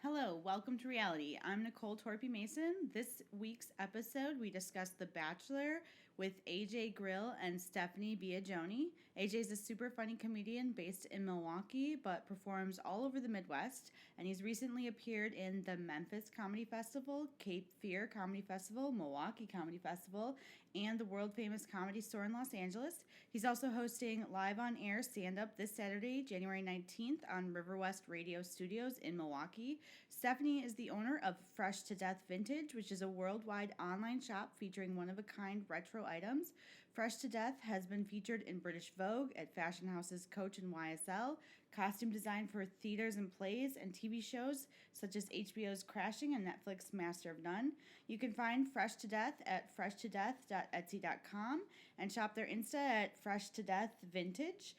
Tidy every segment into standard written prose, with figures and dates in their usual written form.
Hello, welcome to reality. I'm Nicole Torpy Mason. This week's episode, we discussed The Bachelor with AJ Grill and Stephanie Biagioni. AJ's a super funny comedian based in Milwaukee, but performs all over the Midwest. And he's recently appeared in the Memphis Comedy Festival, Cape Fear Comedy Festival, Milwaukee Comedy Festival, and the world famous Comedy Store in Los Angeles. He's also hosting live on air stand up this Saturday, January 19th, on River West Radio Studios in Milwaukee. Stephanie is the owner of Fresh to Death Vintage, which is a worldwide online shop featuring one-of-a-kind retro items. Fresh to Death has been featured in British Vogue, at fashion houses Coach and YSL, costume design for theaters and plays, and TV shows such as HBO's Crashing and Netflix Master of None. You can find Fresh to Death at freshtodeath.etsy.com and shop their Insta at Fresh to Death Vintage.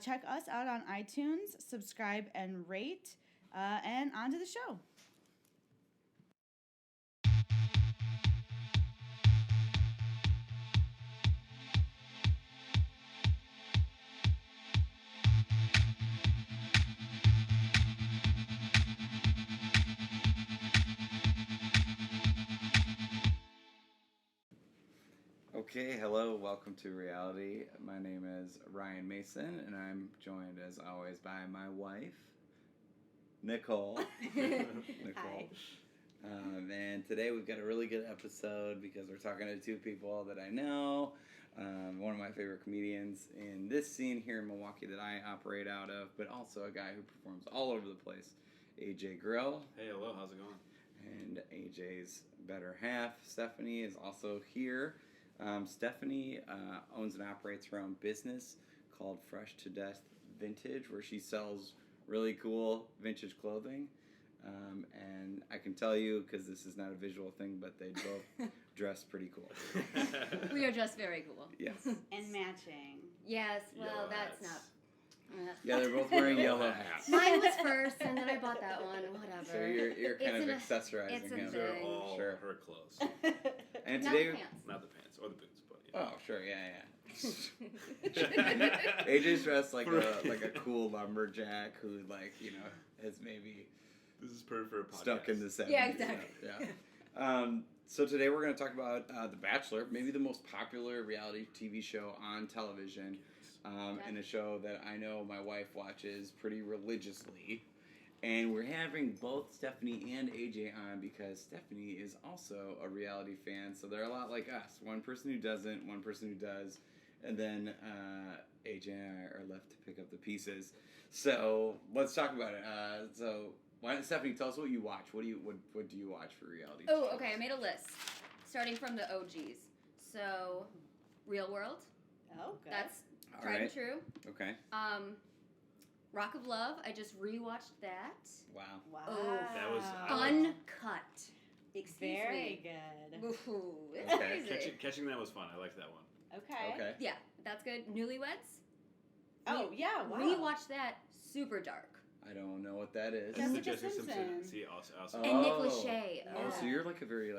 Check us out on iTunes, subscribe and rate. And on to the show. Okay, hello, welcome to reality. My name is Ryan Mason, and I'm joined as always by my wife, Nicole. Nicole. And today we've got a really good episode because we're talking to two people that I know. One of my favorite comedians in this scene here in Milwaukee that I operate out of, but also a guy who performs all over the place, AJ Grill. Hey, hello, how's it going? And AJ's better half, Stephanie, is also here. Stephanie owns and operates her own business called Fresh to Death Vintage, where she sells really cool vintage clothing. And I can tell you, because this is not a visual thing, but they both dress pretty cool. We are dressed very cool. Yes. And matching. Yes, well, Yellow that's hats. not... Yeah, they're both wearing yellow hats. Mine was first, and then I bought that one, whatever. So you're kind of It's accessorizing it's a him. They're thing. all Sure. her clothes. And Not today, the pants. Not the pants or the boots, but yeah. oh sure, yeah. AJ's dressed like a cool lumberjack who has maybe This is perfect for a podcast. stuck in the 70s. Yeah, exactly. Yeah. So today we're going to talk about The Bachelor, maybe the most popular reality TV show on television, and a show that I know my wife watches pretty religiously. And we're having both Stephanie and AJ on because Stephanie is also a reality fan, so they're a lot like us. One person who doesn't, one person who does, and then AJ and I are left to pick up the pieces. So let's talk about it. So why don't Stephanie tell us what you watch? What do you watch for reality? Oh, shows? okay, I made a list. Starting from the OGs. So, Real World. Oh, good. That's All tried right. and true. Okay. Rock of Love. I just rewatched that. Wow. Wow. Oh, That was uncut. Excuse very me. good. Ooh, it's Okay. crazy. Catching that was fun. I liked that one. Okay. Okay. Yeah, that's good. Newlyweds. Oh, yeah, wow. Rewatched that. Super dark. I don't know what that is. That's the Jessica Jessica Simpson. Simpson. See, also. And Nick Lachey. Oh, so Yeah. you're like a very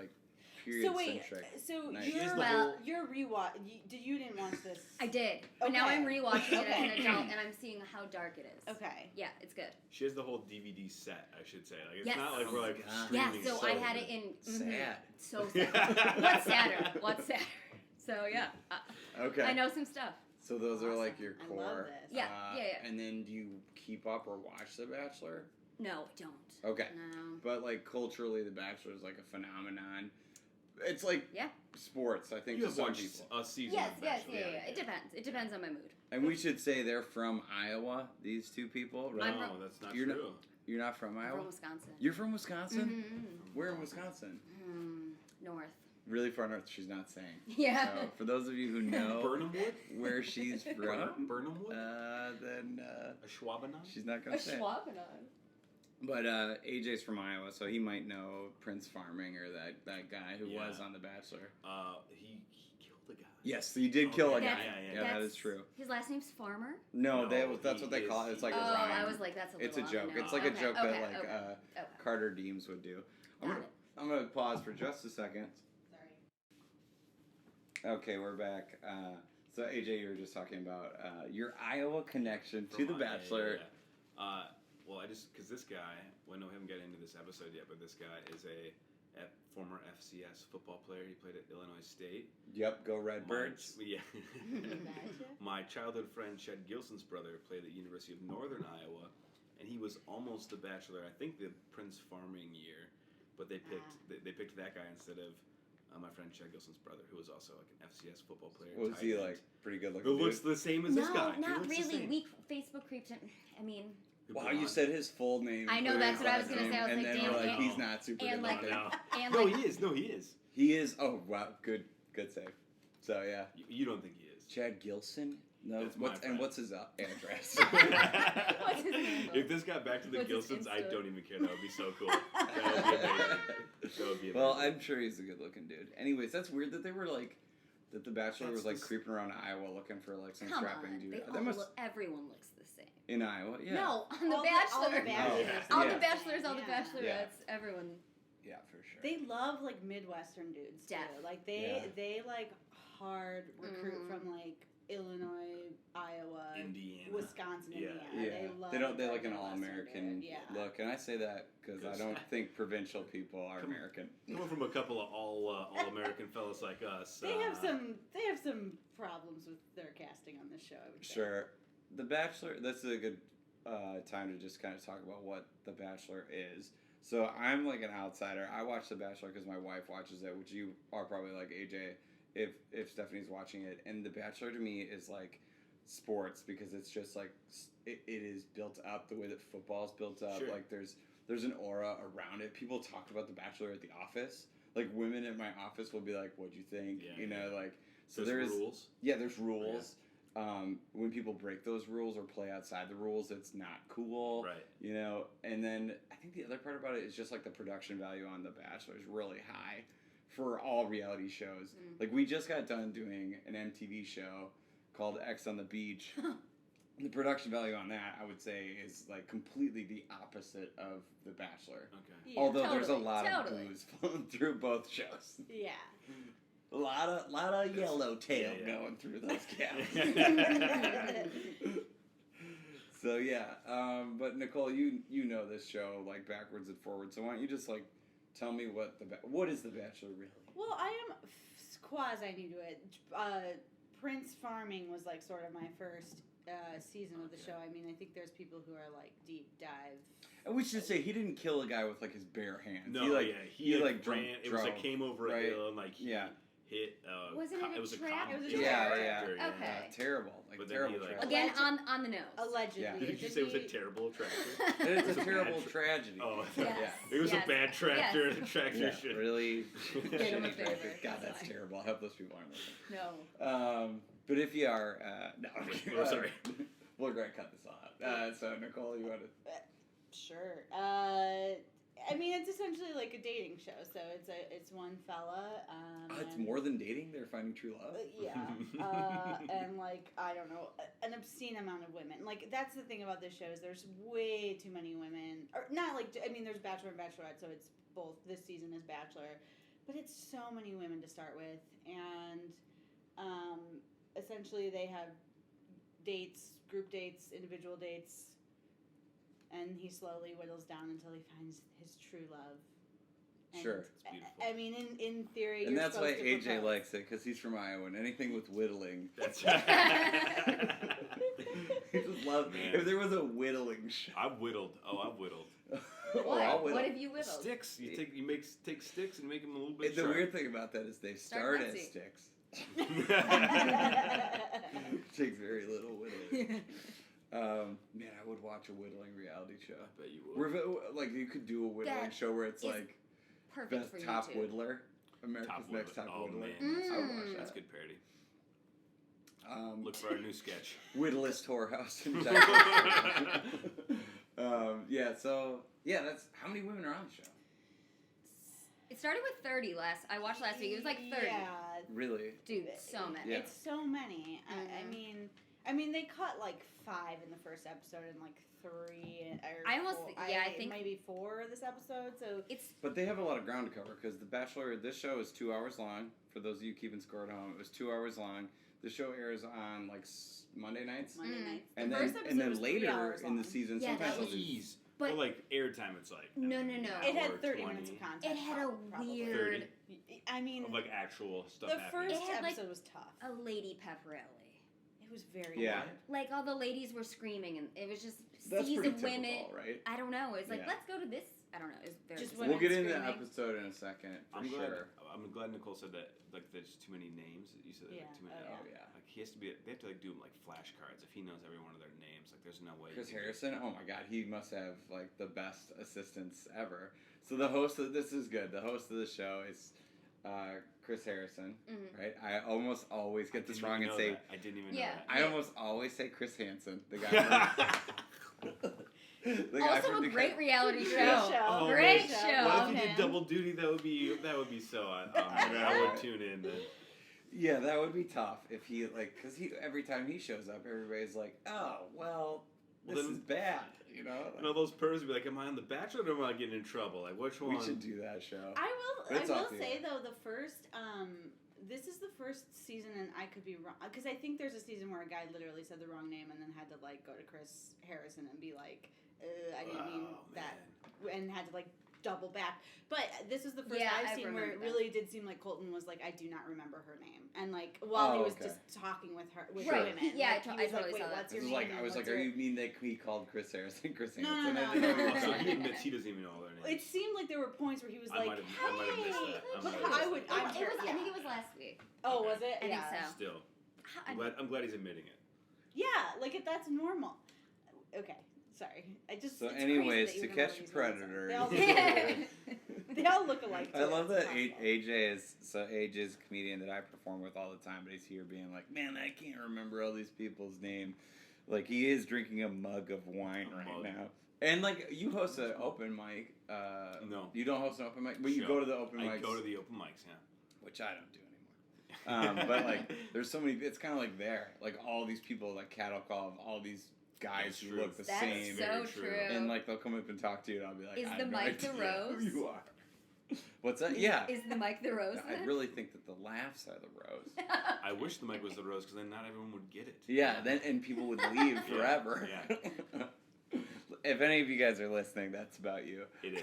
period So wait, centric. so Nice. She's you're the Well- whole- you're rewatch. You didn't watch this. I did. But now Okay. I'm rewatching it as an Okay. adult, and I'm seeing how dark it is. Okay. Yeah, it's good. She has the whole DVD set, I should say. Like, it's Yes. not like we're like Oh my God. Yeah, streaming so I had solely. it in... Sad. So sad. What's sadder? What's sadder? So, yeah. Okay. I know some stuff. So those are like Awesome. your I core. love this. Yeah, yeah. And then do you keep up or watch The Bachelor? No, I don't. Okay. No. But culturally, The Bachelor is like a phenomenon. It's like Yeah. sports, I think, You to have some watched people. a season Yes, of yes, Bachelor. yeah. It depends. It depends on my mood. And we should say they're from Iowa. These two people, right? I'm No, from- that's not You're true. You're not from I'm Iowa. from Wisconsin. You're from Wisconsin. Mm-hmm. Where in Wisconsin? North. Really far north. She's not saying. Yeah. So for those of you who know Burnhamwood? where she's from, Burnhamwood? then A Schwabenon? she's not A gonna say. Schwabenon. But AJ's from Iowa, so he might know Prince Farming or that guy who was on The Bachelor. He killed a guy. Yes, he did kill a Okay. guy. Yeah, that That's- is true. His last name's Farmer? No, No, that's what they he call it. is- It's like Oh, a rhyme. I was like, that's a little It's a on the joke. nose. It's like a Okay, joke okay, that okay. Carter Deems would do. Got it. I'm gonna pause for just a second. Sorry. Okay, we're back. So AJ, you were just talking about your Iowa connection to From The Iowa, Bachelor. yeah. Well, because this guy, well, no, we haven't got into this episode yet, but this guy is a former FCS football player. He played at Illinois State. Yep, go Redbirds. Yeah. Imagine. My childhood friend Chad Gilson's brother played at University of Northern Iowa, and he was almost a Bachelor. I think the Prince Farming year, but they picked that guy instead of my friend Chad Gilson's brother, who was also like an FCS football player. Was he like pretty good Who looking? looks the same as this guy? No, not He looks the really. same. We Facebook creeped him. I mean, Wow, you said his full name. I know, put that's his what I was last gonna say. I was name, like, and then damn, we're like, and- he's not super and good like- looking. and No, like, he is. No, he is. He is. Oh wow, good save. So yeah, You don't think he is? Chad Gilson. No, That's my friend. what's his address? What's his handle? If this got back to the What's his Gilsons, I Insta? don't even care. That would be so cool. That would be amazing. That would be amazing. Well, I'm sure he's a good looking dude. Anyways, that's weird that they were like that. The Bachelor That's was like the s- creeping around Iowa looking for like some Come strapping on, dude. they That all must everyone looks the same. in Iowa. Yeah. No, on The All Bachelor. the Bachelors. Oh, All yeah. the Bachelors, all the Yeah. Bachelorettes, everyone. Yeah, for sure. They love like Midwestern dudes too. Def. Like Yeah. they like hard recruit Mhm. from like Illinois, Iowa, Indiana. Wisconsin, Yeah. Indiana. Yeah, They love. they like an Midwestern all-American dude. Yeah. look, and I say that because I don't think provincial people are Come- American. Coming from a couple of all American fellas like us. They have some problems with their casting on this show. I would say. Sure, The Bachelor. That's a good time to just kind of talk about what The Bachelor is. So I'm like an outsider. I watch The Bachelor because my wife watches it, which you are probably like AJ, if Stephanie's watching it. And The Bachelor to me is like sports because it's just like it is built up the way that football is built up. Sure. Like there's an aura around it. People talk about The Bachelor at the office. Like women at my office will be like, "What'd you think?" Yeah, you know, yeah. like so There's there's rules. yeah, there's rules. When people break those rules or play outside the rules, it's not cool. Right. You know, and then I think the other part about it is just like the production value on The Bachelor is really high for all reality shows. Like we just got done doing an MTV show called X on the Beach. The production value on that, I would say, is like completely the opposite of The Bachelor. Okay. Yeah. Although there's a totally, lot totally. of booze flowing through both shows. Yeah. A lot of yellowtail Yeah, yeah. going through those gals. So yeah, but Nicole, you know this show like backwards and forwards. So why don't you just like tell me what is The Bachelor really? Well, I am quasi new to it. Prince Farming was like sort of my first season of the show. I mean, I think there's people who are like deep dive. And we should say he didn't kill a guy with like his bare hands. No, he, like, yeah, he like ran. drunk, It was like drove, came over right? a hill and like he Yeah. hit. Wasn't it a it was trap? It was a Yeah, trap. yeah. tractor, Okay. terrible, like But then terrible. he, like- tragedy. Again, on the nose. Allegedly. Yeah. Did you say it was a terrible tractor? And it's It was a terrible bad tragedy. Oh, Yes. it was Yes. a bad tractor. Yes. The tractor Yeah, shit. really. Did him a shitty favor. tragedy. God, That's that's fine. terrible. I hope those people aren't listening. No. But if you are, no, Oh, sorry. we're going to cut this all out. So Nicole, you want to? Sure. I mean, it's essentially like a dating show. So it's one fella. It's and- more than dating. They're finding true love. Yeah, and like I don't know, an obscene amount of women. Like that's the thing about this show is there's way too many women. Or not like I mean, there's Bachelor and Bachelorette, so it's both. This season is Bachelor, but it's so many women to start with, and essentially they have dates, group dates, individual dates, and he slowly whittles down until he finds his true love. And Sure. It's beautiful. I mean, in theory, And you're that's why supposed to AJ propose. likes it because he's from Iowa, and anything with whittling. That's He just loves. Man. If there was a whittling show, I've whittled. Oh, I've whittled. oh, I'll whittle. What have you whittled? Sticks. You take sticks and make them a little bit The sharp. weird thing about that is they Start start as messy. sticks. Takes very little whittling. Man, I would watch a whittling reality show. I bet you would. Like you could do a whittling That show where it's is like Perfect best for top YouTube. whittler, America's Top Next Whittler. Top Oh, Whittler. man. I would watch That's that. good parody. Um, Look for our new sketch. Whittlest whorehouse in Texas. That's how many women are on the show? It started with 30 I watched last week. It was like 30. Yeah, Really? Dude, so many. Yeah. it's so many. Mhm. I mean, they cut like 5 in the first episode and like 3. Or I almost- 4, yeah, I think- maybe 4 this episode. So It's But they have a lot of ground to cover because The Bachelor, this show is 2 hours long. For those of you keeping score at home, it was 2 hours long. the show airs on like Monday nights, Monday Mm. nights. and The then first episode was 3 later hours in the long. season, Yeah, sometimes that they'll do Jeez. But- But like airtime, it's like No. an It had hour 30 20 minutes of content. It had a probably. weird, 30 I mean, of like actual stuff the happening. first It had, like, episode was tough. a lady pep rally. It was very Yeah. weird. Like all the ladies were screaming, and it was just That's seas pretty of women. typical, right? I don't know. It's like Yeah. let's go to this. I don't know. It's very Just bizarre. women We'll get into the screaming. episode in a second for I'm glad. sure. I'm glad Nicole said that. Like, there's too many names. You said Yeah. like too many. Oh, Oh yeah. Like he has to be. They have to like do like flashcards. If he knows every one of their names, like there's no way. Chris you can do- Harrison, oh my god, he must have like the best assistants ever. So the host of this is good. The host of the show is Chris Harrison, Mhm. right? I almost always get this Didn't wrong even and know say that. I didn't even know Yeah. that. I Yeah. almost always say Chris Hansen, the guy. The guy Also from a great Deca- reality show. Yeah. Oh, Great man. show. What if he Okay. did double duty? That would be so. I would tune in. Then. Yeah, that would be tough if he because he every time he shows up, everybody's like, oh well, this then- is bad, you know. Like, And all those pervs would be like, "Am I on the Bachelor or am I getting in trouble? Like, which one?" we should do that show. I It's will up to say you. though, the first this is the first season, and I could be wrong because I think there's a season where a guy literally said the wrong name and then had to like go to Chris Harrison and be like, I didn't mean Oh, that, man. and had to like double back. But this is the first Yeah, I've I seen where it remember that. really did seem like Colton was like, I do not remember her name, and like while he Oh, was okay. just talking with her with Right. women, Yeah, like, I he was totally like, saw wait, that. what's This your is name? like I was What's like, your... are you mean that he called Chris Harrison Chris No, Hansen? no, I no, didn't know no, he was So no, he talking- admits he doesn't even know all their names. It seemed like there were points where he was I like, might have missed hey, that. I but might have I missed would, that. I'm It sure, was, yeah. I think it was last week. Oh, was it? I think Yeah. so. Still, I- I'm glad he's admitting it. Yeah, like that's normal. Okay, sorry. I just. So it's anyways, crazy To that you Catch a remember these names. Predator. They all look alike. I too. love It's that impossible. AJ is a comedian that I perform with all the time, but he's here being like, man, I can't remember all these people's name. Like he is drinking a mug of wine A right mug. now. And like you host an open mic. No. You don't host an open mic, but you Show. go to the open I mics, go to the open mics, yeah. which I don't do anymore. But like, there's so many. It's kind of like there, like all these people, like cattle call of all these guys That's who true. look the That's same. so Very true. true. And like they'll come up and talk to you, and I'll be like, Is I the have no mic the idea rose? who you are. What's that? Yeah. Is the mic the rose? I then? really think that the laughs are the rose. I wish the mic was the rose because then not everyone would get it. Yeah, then and people would leave forever. Yeah. If any of you guys are listening, that's about you. It is.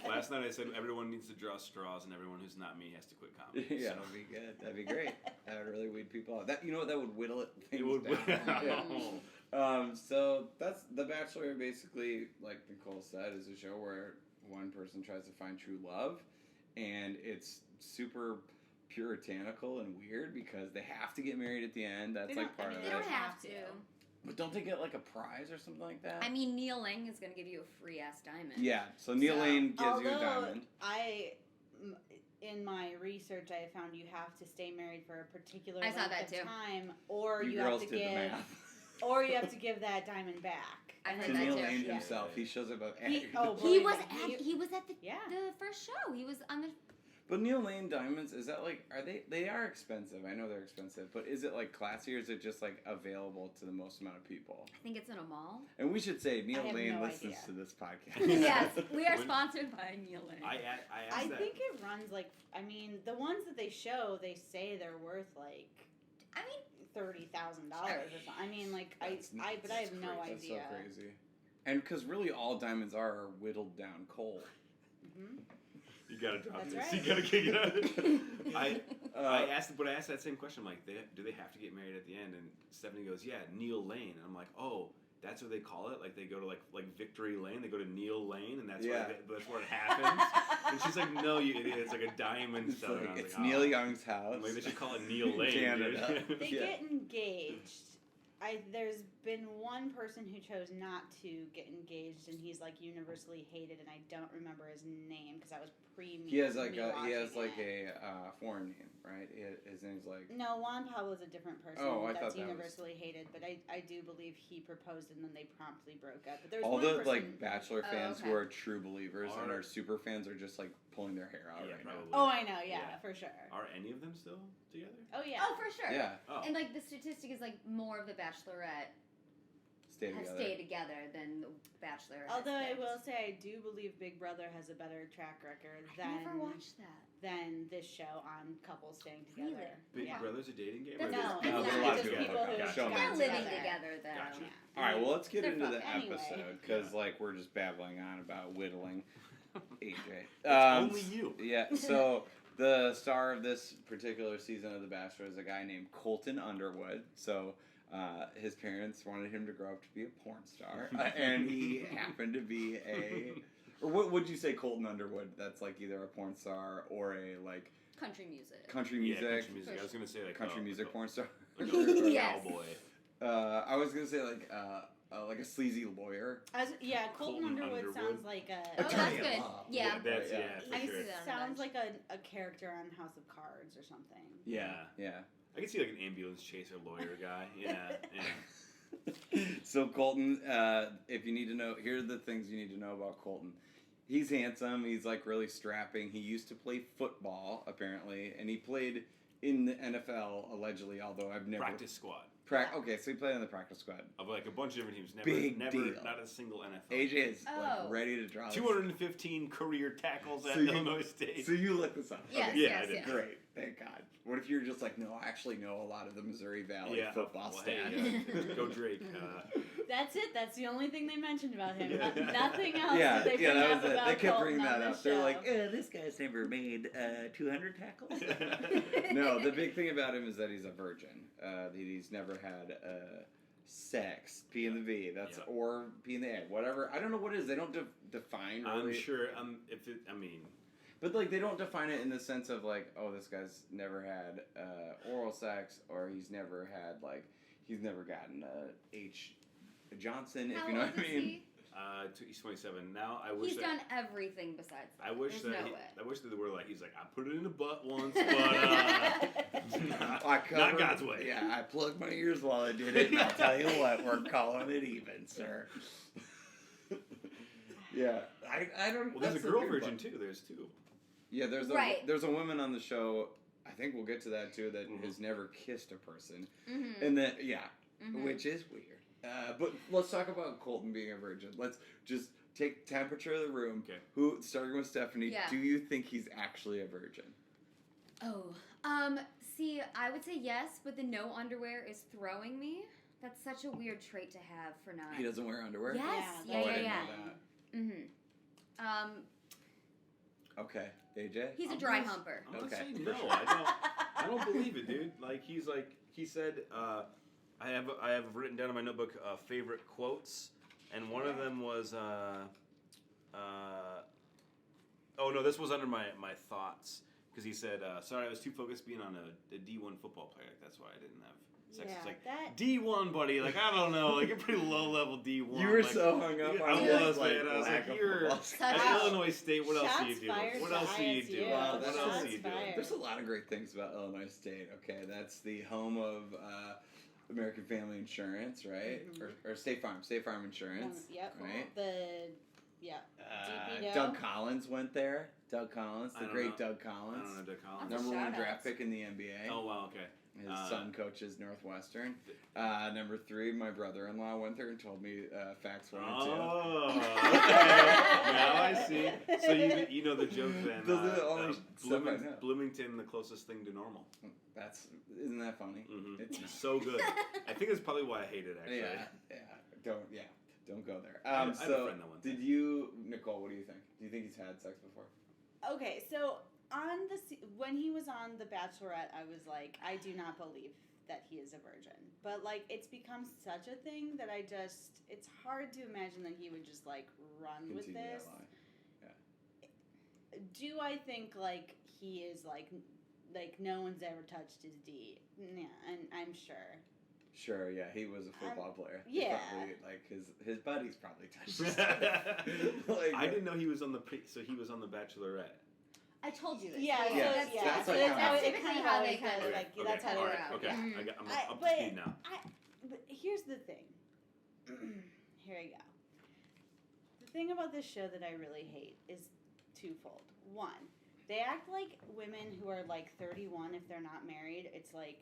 Last night I said everyone needs to draw straws and everyone who's not me has to quit comedy. Yeah, So that'd be good. That'd be great. That would really weed people out. That that would whittle it. it would. down. Yeah. So that's The Bachelor. Basically, like Nicole said, is a show where one person tries to find true love, and it's super puritanical and weird because they have to get married at the end. That's They like don't- I part mean, of They it. don't have to. But don't they get like a prize or something like that? I mean, Neil Lang is going to give you a free ass diamond. Yeah. So Neil So, Lane gives you a Although diamond. in my research, I found you have to stay married for a particular I saw length that of too. time, or You you have girls to did the give, math. or you have to give that diamond back. I've And heard To then that Neil too. Lane Yeah. himself, he shows up at He- oh, He boy, was he- he was at the Yeah. first show. He was on the. But Neil Lane diamonds, is that like, are they are expensive. I know they're expensive, but is it like classy or is it just like available to the most amount of people? I think it's in a mall. And we should say Neil I have Lane no listens idea. to this podcast. Yes, we are When- sponsored by Neil Lang. I I asked that. think it runs like, I mean, the ones that they show, they say they're worth like I mean, $30,000 or something. I mean, like but I have no That's idea. so crazy. And because really all diamonds are whittled down coal. hmm You gotta drop That's this. right. You gotta kick it out. I Uh, asked that same question. I'm like, do they have to get married at the end? And Stephanie goes, yeah, Neil Lane. And I'm like, oh, that's what they call it. Like they go to like Victory Lane. They go to Neil Lane, and that's Yeah. that's where it happens. And she's like, no, you idiot. It's like a diamond it's seller. like, And I was it's like, Neil oh. Young's house. I'm like, they should call it Neil Lane. Canada. Dude. They Yeah. get engaged. There's been one person who chose not to get engaged, and he's like universally hated, and I don't remember his name because that was pre me. He has like me a watching it. foreign name, right? His name's like No, Juan Pablo's a different person Oh, I that's thought that was- universally hated, but I do believe he proposed and then they promptly broke up. But there's all one the person, like Bachelor Oh, fans okay. who are true believers and Are- are super fans are just like pulling their hair out Yeah, right probably. Oh, I know, yeah, Yeah. for sure. Are any of them still together? Oh yeah. oh, for sure. now. Yeah. Oh. And like the statistic is like more of the Bachelorette stay have together. stayed together than The Bachelor. has Although I picked. will say, I do believe Big Brother has a better track record I never watched that. than this show on couples staying Really? together. Big Yeah. Brother's a dating game? That's or not- just No, it's there's a not. lot of just people who that show got They're me. living together. together, though. Gotcha. All right, well, let's get They're into the fucking. Anyway. episode because Yeah. like we're just babbling on about whittling AJ. Only you. Yeah. So the star of this particular season of The Bachelor is a guy named Colton Underwood. So his parents wanted him to grow up to be a porn star, and he happened to be a. Or what would you say, Colton Underwood? That's like either a porn star or a like Country music. country Yeah, music, country music. I was gonna say like country music porn star. Like Yes. cowboy. I was gonna say like a sleazy lawyer. Colton Underwood sounds like a. Oh, that's Attorney at good. law. Yeah. That's Yeah. for I can sure. see that. on the Sounds bench. like a character on House of Cards or something. Yeah. I can see like an ambulance chaser lawyer guy. Yeah. So Colton, if you need to know, here are the things you need to know about Colton. He's handsome. He's like really strapping. He used to play football apparently, and he played in the NFL allegedly. Although I've never Practice squad Okay, so he played on the practice squad. of like a bunch of different teams. Never, Big never, deal. not a single NFL. AJ is Oh. like ready to draw. this. 215 career tackles at So you- Illinois State. So you look this up. Yes, Okay. Yeah, yes, I did. yes. Great. Thank God. What if you're just like, no, I actually know a lot of the Missouri Valley football well, stats. hey, go Drake. That's it. That's the only thing they mentioned about him. Yeah. Nothing else Yeah, did they bring that up was it. about They kept Colton bringing on that this up. They're show. like, this guy's never made 200 tackles. No, the big thing about him is that he's a virgin. That he's never had sex, P in the V, that's Yeah. or P in the A, whatever. I don't know what it is. They don't define really. I'm sure. If it, I mean, But like they don't define it in the sense of like, oh, this guy's never had oral sex, or he's never gotten H. Johnson, How if you know old what I is mean. he? he's 27 now. I wish He's that, done everything besides that. I wish There's that no he, way. I wish that they were like he's like I put it in the butt once, but I not covered- God's way. Yeah, I plugged my ears while I did it, and I'll tell you what, we're calling it even, sir. Yeah, I don't. Well, there's a that's the girl weird version part. too. There's two. Yeah, Right. there's a woman on the show. I think we'll get to that too. That Mhm. has never kissed a person, Mm-hmm. and that yeah, Mhm. which is weird. But let's talk about Colton being a virgin. Let's just take temperature of the room. Okay. Who, starting with Stephanie, Yeah. do you think he's actually a virgin? Oh, see, I would say yes, but the no underwear is throwing me. That's such a weird trait to have for not. He doesn't wear underwear. Yes, Yeah, yeah, Oh, I yeah, didn't yeah. know Mm-hmm. that. Okay, AJ. He's a I'm dry gonna- humper. I'm gonna Okay. say no. I don't believe it, dude. Like he said. I have written down in my notebook favorite quotes, and one of them was. Oh no, this was under my thoughts because he said, "Sorry, I was too focused being on a D1 football player. Like, that's why I didn't have sex." Yeah, It's like that. D1, buddy. Like I don't know, like a pretty low level D1. You were like, so hung up yeah, on I his, was, man. I was lack like, of you're football Such at a- Illinois State. What else do you Shots do? fired What to else do you ISU. do? Wow, What that's else shots do you do? fired. There's a lot of great things about Illinois State. Okay, that's the home of American Family Insurance, right? Mhm. Or State Farm Insurance. Yep. Right. Yeah. Doug Collins went there. Doug Collins, I the don't great know. Doug I Collins, don't know Doug Collins. That's a number one shout-out. draft pick in the NBA. Oh wow, okay. His son coaches Northwestern. Number 3, my brother-in-law went there and told me facts 1 and 2. Oh, okay. Now I see. So you know the joke then. Those are the only stuff I know. Bloomington, the closest thing to normal. Isn't that funny? Mm-hmm. It's not. So good. I think that's probably why I hate it. Actually. Don't go there. I had a So friend that went did you, Nicole? What do you think? Do you think he's had sex before? Okay, so when he was on The Bachelorette, I was like, I do not believe that he is a virgin. But like, it's become such a thing that it's hard to imagine that he would just like run with Continue this. that line. Do I think like he is like no one's ever touched his D? Yeah, and I'm sure. Sure, yeah, he was a football player. yeah. He probably, like his buddies probably touched his like, I didn't know he was on so he was on the Bachelorette. I told you this. Yeah, Yeah, so, yeah. that's so like that's how- how it typically kind of how always they kind goes, of- like that's how they alright, work. okay. Yeah. I'm I- up to but speed now. But here's the thing. Here we go. The thing about this show that I really hate is twofold. One, they act like women who are like 31, if they're not married, it's like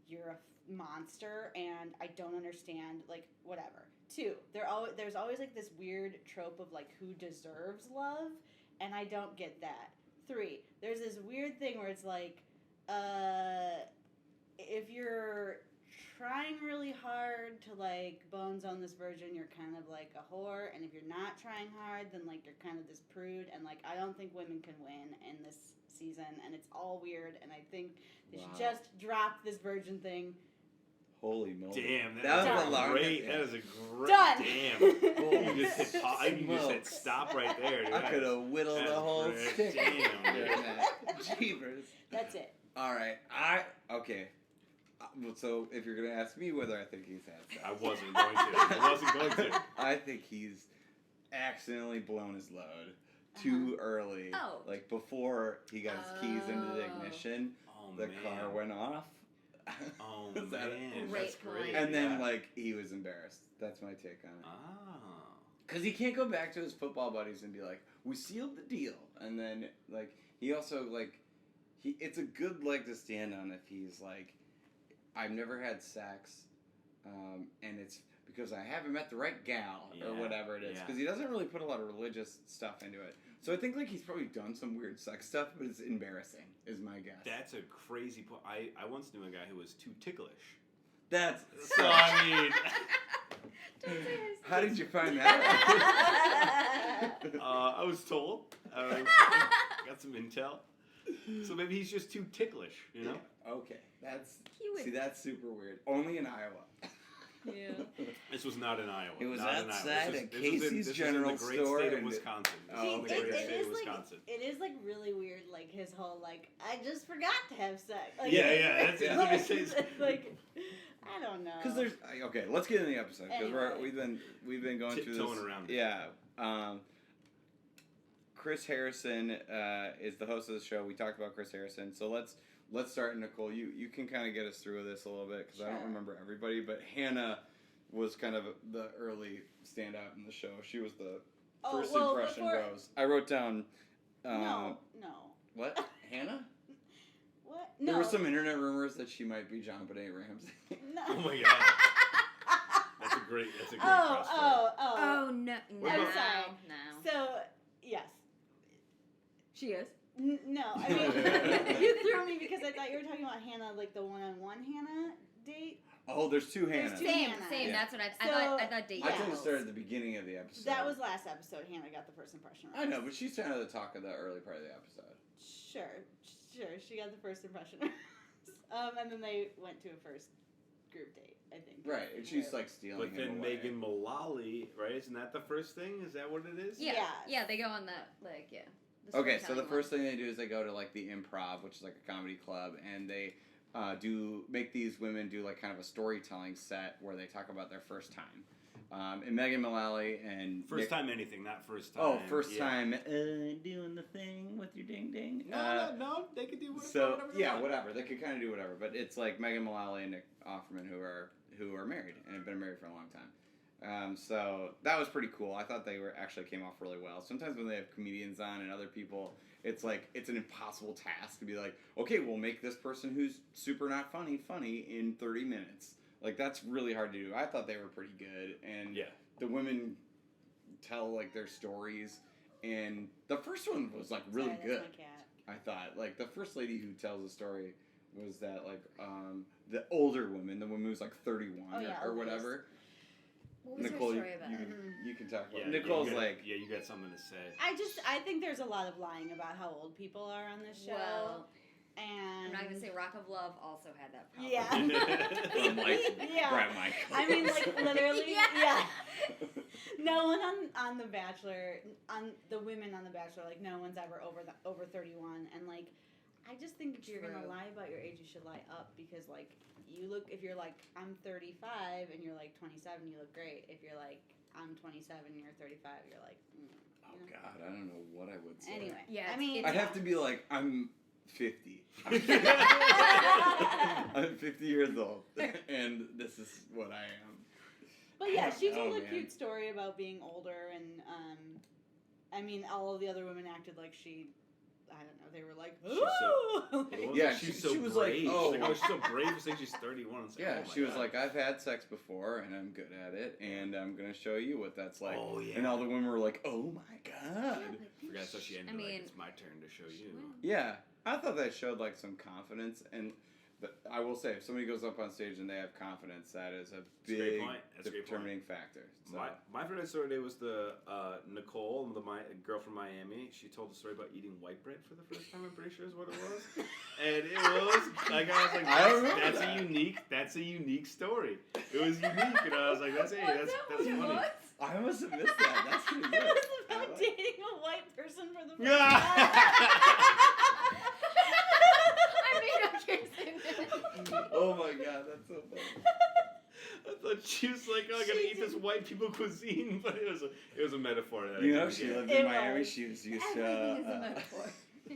you're a monster and I don't understand, like whatever. 2, there's always like this weird trope of like who deserves love, and I don't get that. 3, there's this weird thing where it's like, if you're trying really hard to like bones on this virgin, you're kind of like a whore, and if you're not trying hard, then like you're kind of this prude, and like I don't think women can win in this season, and it's all weird, and I think they should just drop this virgin thing. Holy moly! Damn, that was was a long. great. That is a great. Done. Damn. You just hit stop right there. Dude. I could have whittled the whole great. stick. Damn. Jeepers. That's it. All right. Okay. So if you're gonna ask me whether I think he's had sex, I wasn't going to. I think he's accidentally blown his load too early. Oh. Like before he got his keys into the ignition, the car went off. Oh Is that man, Great that's great. point. And then like he was embarrassed. That's my take on it. Because he can't go back to his football buddies and be like, "We sealed the deal." And then like he also like it's a good leg to stand on if he's like, "I've never had sex, and it's because I haven't met the right gal or whatever it is." Because he doesn't really put a lot of religious stuff into it. So I think like he's probably done some weird sex stuff, but it's embarrassing, is my guess. That's a crazy point. I once knew a guy who was too ticklish. That's So I mean, how did you find that? I was told. Got some intel. So maybe he's just too ticklish, you know? Okay, that's super weird. Only in Iowa. Yeah. This was not in Iowa. It was not outside in Iowa. at Casey's this General was in the great Store state of and- Wisconsin. Oh, This is okay. the great It state is of like Wisconsin. it is like really weird, like his whole like I just forgot to have sex. Like, Yeah, that's what he says. Like I don't know. Because there's okay. Let's get in the episode because Anyway. we've been going through Tiptoeing this. around it. Yeah. Chris Harrison is the host of the show. We talked about Chris Harrison, so let's start. Nicole, you can kind of get us through this a little bit because I don't Sure. remember everybody, but Hannah was kind of the early standout in the show. She was the first impression rose. I wrote down. No. What? Hannah? What? There No. were some internet rumors that she might be John Benet Ramsey. No. Oh my god. That's a great cross story. Oh no! What I'm about- sorry. No. So yes. She is. No, I mean you threw me because I thought you were talking about Hannah, like the one-on-one Hannah date. Oh, there's two Hannahs. two Same. Hannah. Same. Yeah. That's what I So, thought. I thought date. I thought it Yes. started at the beginning of the episode. That was last episode. Hannah got the first impression. I know, but she's kind of the talk of the early part of the episode. Sure. She got the first impression. And then they went to a first group date, I think. Right, and she's like stealing But him then away. Megan Mullally, right? Isn't that the first thing? Is that what it is? Yeah. Yeah. Yeah. They go on that like yeah. Okay, so the storytelling first thing they do is they go to like the Improv, which is like a comedy club, and they make these women do like kind of a storytelling set where they talk about their first time. And Megan Mullally and First time anything, not first time. Oh, first yeah. time doing the thing with your ding ding. No, they could do whatever. So whatever they yeah, want. whatever. They could kind of do whatever, but it's like Megan Mullally and Nick Offerman who are married and have been married for a long time. So that was pretty cool. I thought they actually came off really well. Sometimes when they have comedians on and other people, it's like it's an impossible task to be like, okay, we'll make this person who's super not funny in 30 minutes. Like that's really hard to do. I thought they were pretty good, and Yeah. the women tell like their stories, and the first one was like really Sorry, good. that's my cat. I thought like the first lady who tells the story was that like the older woman, the woman who's like 31 Oh, yeah, or oldest. whatever. What was Nicole, her story about? you can talk about. Yeah, it. Nicole's you got, like, yeah, you got something to say. I think there's a lot of lying about how old people are on this show. Well, And I'm not gonna say Rock of Love also had that problem. Yeah. from like Yeah. Brett Michaels. I mean, like literally, Yeah. yeah. No one on The Bachelor, on the women on The Bachelor, like no one's ever over 31, and like, I just think if you're gonna True. lie about your age, you should lie up because like if you're like I'm 35 and you're like 27, you look great. If you're like I'm 27 and you're 35, you're like. Oh God, I don't know what I would say. Anyway, Yeah, I it's- mean, I'd have to be like, I'm 50. I'm 50 years old, and this is what I am. But yeah, she told Oh, a man. cute story about being older, and I mean, all of the other women acted like she I don't know. They were like, She's so- ooh. It wasn't Yeah, like she's she so was like, brave. oh. She's like, she's so brave for saying she's 31. It's like, Yeah, oh my she was God. like, I've had sex before and I'm good at it and I'm gonna show you what that's like. Oh, yeah. And all the women were like, oh my god. Forgot so she ended I mean, like, it's my turn to show you. Yeah, I thought that showed like some confidence, and I will say, if somebody goes up on stage and they have confidence, that is a That's a great big point. That's a great determining factor. So. My favorite story today was the Nicole, the girl from Miami. She told a story about eating white bread for the first time. I'm pretty sure is what it was, and it was like I was like, I don't remember that's a unique story. It was unique, and I was like, that's funny. I must have missed that. That's pretty good. It was about dating a white person for the first Yeah. time. I made up Kirsten. Oh my god, that's so funny. I thought she was like, oh, I gotta eat this white people cuisine, but it was a metaphor. That You I know, couldn't she get. lived It in Miami. was. She was used Everything is a to. metaphor.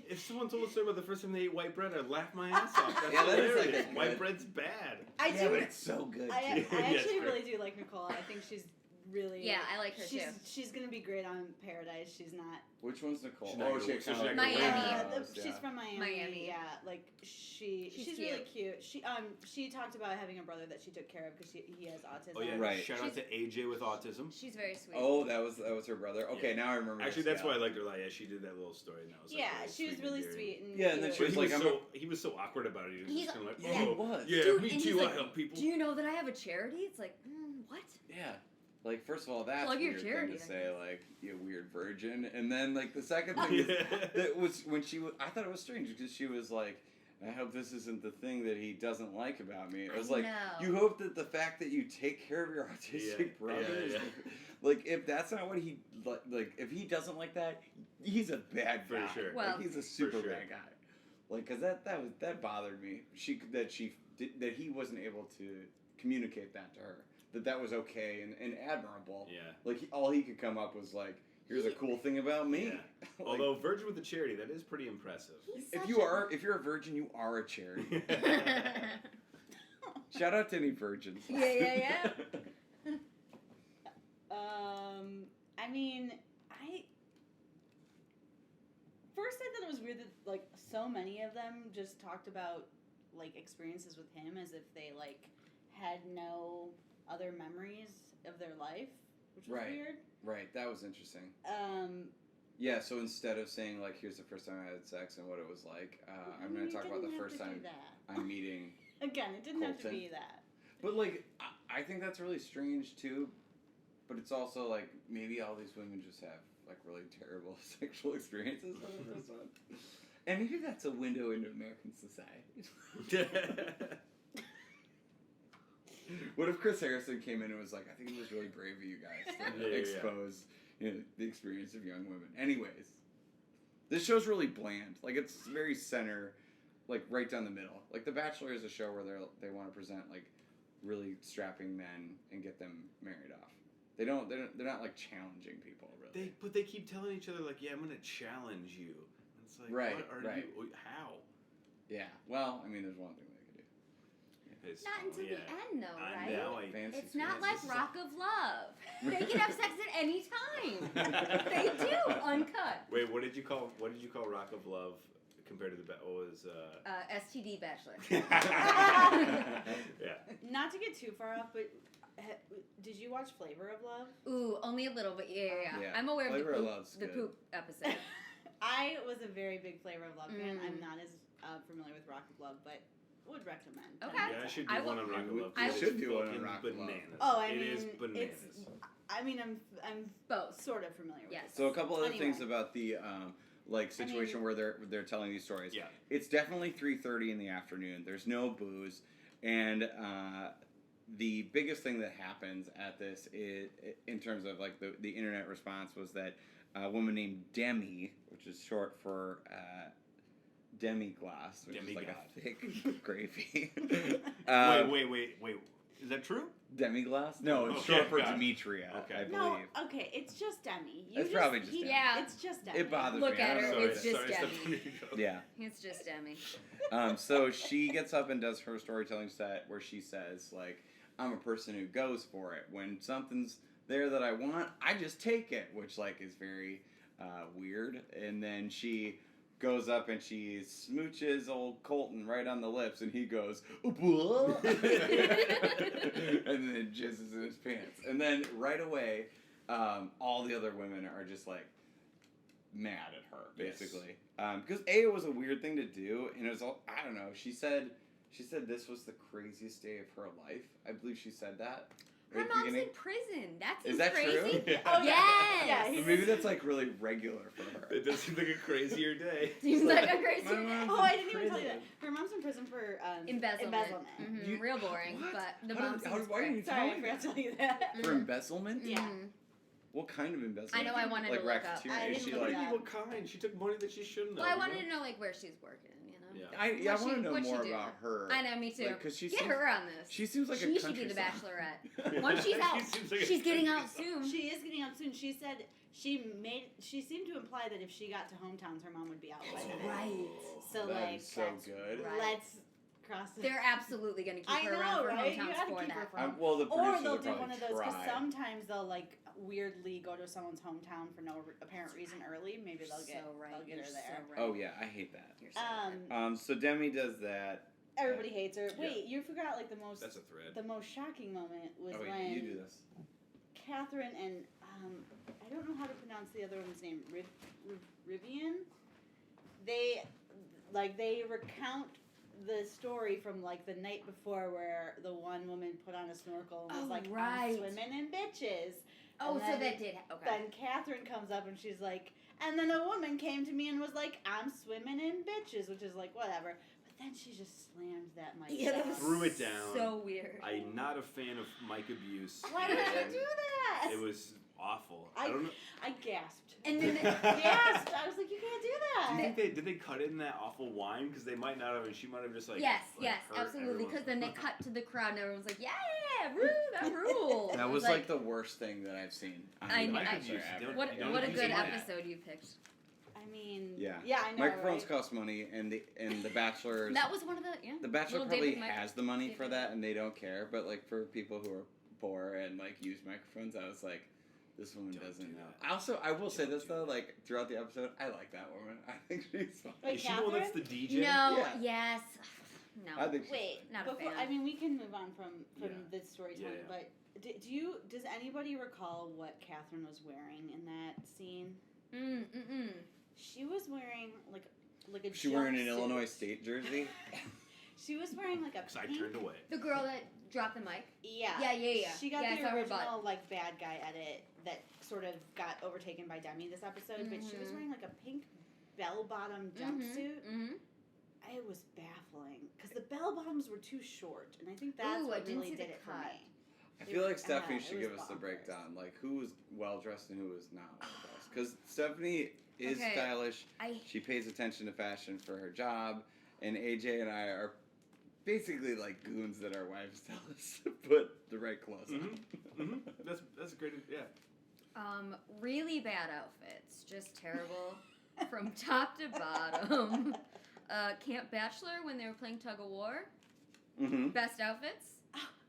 If someone told a story about the first time they ate white bread, I'd laugh my ass off. That's Yeah, that is, like, hilarious. a good- White bread's bad. I Yeah, do. but it's so good. I too. Yeah, it's actually great. really do like Nicole. I think she's really. Yeah, I like her she's, too. She's gonna be great on Paradise. She's not. Which one's Nicole? She's not Oh, gonna- she so kind of she's like not gonna Miami. win. She's from Miami. Miami. Yeah, like she's She's really cute. She talked about having a brother that she took care of because he has autism. Oh yeah, Right. Shout out to AJ with autism. She's very sweet. Oh, that was her brother. Okay, Yeah. now I remember. Actually, this, that's yeah. why I liked her. Like, yeah, she did that little story, and that was like, Yeah, really she was sweet really and sweet and Yeah, and then cute. she was like, he was so awkward about it. He was He's- just kind of like, Yeah, he oh, was. yeah, Dude, me and too. he's I like, help people. Do you know that I have a charity? It's like, what? Yeah. Like, first of all, that's Plug a your weird charity, thing to I say, guess. like, you weird virgin. And then, like, the second thing is, Yeah. that was when I thought it was strange because she was like, I hope this isn't the thing that he doesn't like about me. It was like, know. you hope that the fact that you take care of your autistic Yeah, brother is yeah. like, if that's not what he, like, if he doesn't like that, he's a bad For guy. sure. Well- Like, he's a super sure. bad guy. Like, cause that bothered me. That he wasn't able to communicate that to her. That was okay and admirable. Yeah. Like, all he could come up was like, here's a cool thing about me. Yeah. Like, Although Virgin with a charity, that is pretty impressive. He's if such you're a virgin, you are a charity. Shout out to any virgins. Yeah. I mean, first I thought it was weird that like so many of them just talked about like experiences with him as if they like had no other memories of their life, which was Right. weird. Right, that was interesting. Yeah, so instead of saying like, here's the first time I had sex and what it was like, I'm going to talk about the first time I'm meeting. Again, it didn't have to Colton. be that. But like, I think that's really strange too. But it's also like maybe all these women just have like really terrible sexual experiences on the first one, and maybe that's a window into American society. What if Chris Harrison came in and was like, I think it was really brave of you guys to Yeah. expose the experience of young women. Anyways, this show's really bland. Like, it's very center, like right down the middle. Like, The Bachelor is a show where they want to present like really strapping men and get them married off. They're not like challenging people really. But they keep telling each other like, yeah, I'm gonna challenge you. And it's like, Right, what are right. you? How? Yeah. Well, I mean, there's one thing they could do. It's- Not until yeah. the end, though, I right? know. Fancy It's not feelings. like This is Rock of Love. They can have sex at any time. They do, uncut. Wait, what did you call Rock of Love compared to what was? STD Bachelor. Yeah. Not to get too far off, but did you watch Flavor of Love? Ooh, only a little, but yeah. Yeah. I'm aware Flavor of of the Love's poop, the good. poop episode. I was a very big Flavor of Love fan. Mm. I'm not as familiar with Rock of Love, but would recommend. Okay. Yeah, I should do I one will- on Rock of Love. I It's should do one on fucking Rock of Love. bananas. Oh, I It mean, is bananas. I'm Both. sort of familiar with Yes. it. So a couple other Anyway. things about the like situation where they're telling these stories. Yeah. It's definitely 3:30 in the afternoon. There's no booze, and the biggest thing that happens at this is, in terms of like the internet response, was that a woman named Demi, which is short for demi-glace, which is like a thick gravy. Wait. Is that true? Demi-glace? No, it's Okay, short for got it. Demetria, Okay. I believe. No, okay, it's just Demi. It's probably just Demi. Yeah. It's just Demi. It bothers Look me. I at don't her, know Sorry, what it's it is. just sorry, Demi. Stephanie. Yeah. It's just Demi. So she gets up and does her storytelling set where she says, like, I'm a person who goes for it. When something's there that I want, I just take it, which, like, is very weird. And then she goes up and she smooches old Colton right on the lips, and he goes, "What?" and then jizzes in his pants. And then right away, all the other women are just like mad at her, basically. Because it was a weird thing to do, and it was all, I don't know. She said this was the craziest day of her life. I believe she said that. Her at the mom's beginning. in prison. That Is seems that crazy. true? Yeah. Oh, Yes. Yeah, But maybe that's like really regular for her. It does seem like a crazier day. Seems like a crazy. My mom's Oh, in I didn't even tell you that. prison. Her mom's in prison for Embezzlement. embezzlement. You- Real boring, what? but the How mom did- seems how did- why didn't you great. tell Sorry, me I forgot to that? tell you that. For embezzlement? Yeah. Mhm. What kind of embezzlement? I know I wanted like to look up. racketeering? I Is didn't she look What it like? do you mean, what kind? She took money that she shouldn't have. Well, I you wanted know? to know like where she's working. You know. Yeah. I What want to know what'd she more do? about her. I know, me too. Like, 'cause she Get seems, her on this. She seems like a she country should be the star. Bachelorette. Once she's out, She seems like a she's getting country out star. soon. She is getting out soon. She said she seemed to imply that if she got to hometowns, her mom would be out by then. Right. So That like, is so that's- good. Right. Let's cross. They're absolutely going to keep I her know, around for right? You hometowns gotta for keep her that. from- Well, the Or producers they'll will do probably one of those because try. sometimes they'll like weirdly go to someone's hometown for no apparent reason early. Maybe they'll get so right. they'll get You're her there. So right. Oh yeah, I hate that. You're so right. So Demi does that. Everybody hates her. Yeah. Wait, you forgot like the most That's a thread. the most shocking moment was Oh, when you do this. Catherine and I don't know how to pronounce the other woman's name. Rivian. They recount the story from like the night before where the one woman put on a snorkel and was Oh, like, right. I'm swimming in bitches. Oh, And so then- that did. Okay. Then Catherine comes up and she's like, and then a woman came to me and was like, I'm swimming in bitches, which is like, whatever. But then she just slammed that mic Yeah, that down. was Threw it down. So weird. I'm not a fan of mic abuse. Why did you and do that? It was awful. I- I don't know. I gasped. And then Gasped. I was like, you can't do that. Do you think did they cut in that awful whine? Because they might not have, and she might have just like yes, like, yes, hurt absolutely. everyone's- Because then they cut to the crowd and everyone's like, yeah, that rules. That was like the worst thing that I've seen. on I The know- Bachelor I- ever. what You don't what a use good that. episode you picked. I mean, Yeah. yeah, I know. Microphones right? cost money, and the Bachelor. That was one of the The Bachelor little probably David mic- has the money for David. that, and they don't care. But like for people who are poor and like use microphones, I was like, this woman Don't doesn't do know. that. Also, I will say Don't this do though, that. like throughout the episode, I like that woman. I think she's fine. Wait, Is she the one that's the Catherine? DJ? No, Yeah. yes, no. I think she's Wait, fine. Not a before, fan. I mean, we can move on from Yeah. this storytelling, Yeah, yeah. but does anybody recall what Catherine was wearing in that scene? Mm. She was wearing like a. She wearing an jumpsuit. Illinois State jersey. She was wearing like a. Because I pink- turned away. The girl that dropped the mic. Yeah. Yeah. She got Yeah, I the saw her original like bad guy edit that sort of got overtaken by Demi this episode, but she was Mhm. wearing like a pink bell-bottom jumpsuit. Mm-hmm. It was baffling because the bell bottoms were too short, and I think that's Ooh, I what didn't really see the did it for cut. me. I feel like Stephanie it should was give us the bonkers. breakdown, like who was well dressed and who was not well dressed. Because Stephanie is Okay. stylish. I She pays attention to fashion for her job, and AJ and I are basically like goons that our wives tell us to put the right clothes on. That's a great. Yeah. really bad outfits, just terrible from top to bottom. Camp Bachelor when they were playing tug of war, Mm-hmm. best outfits.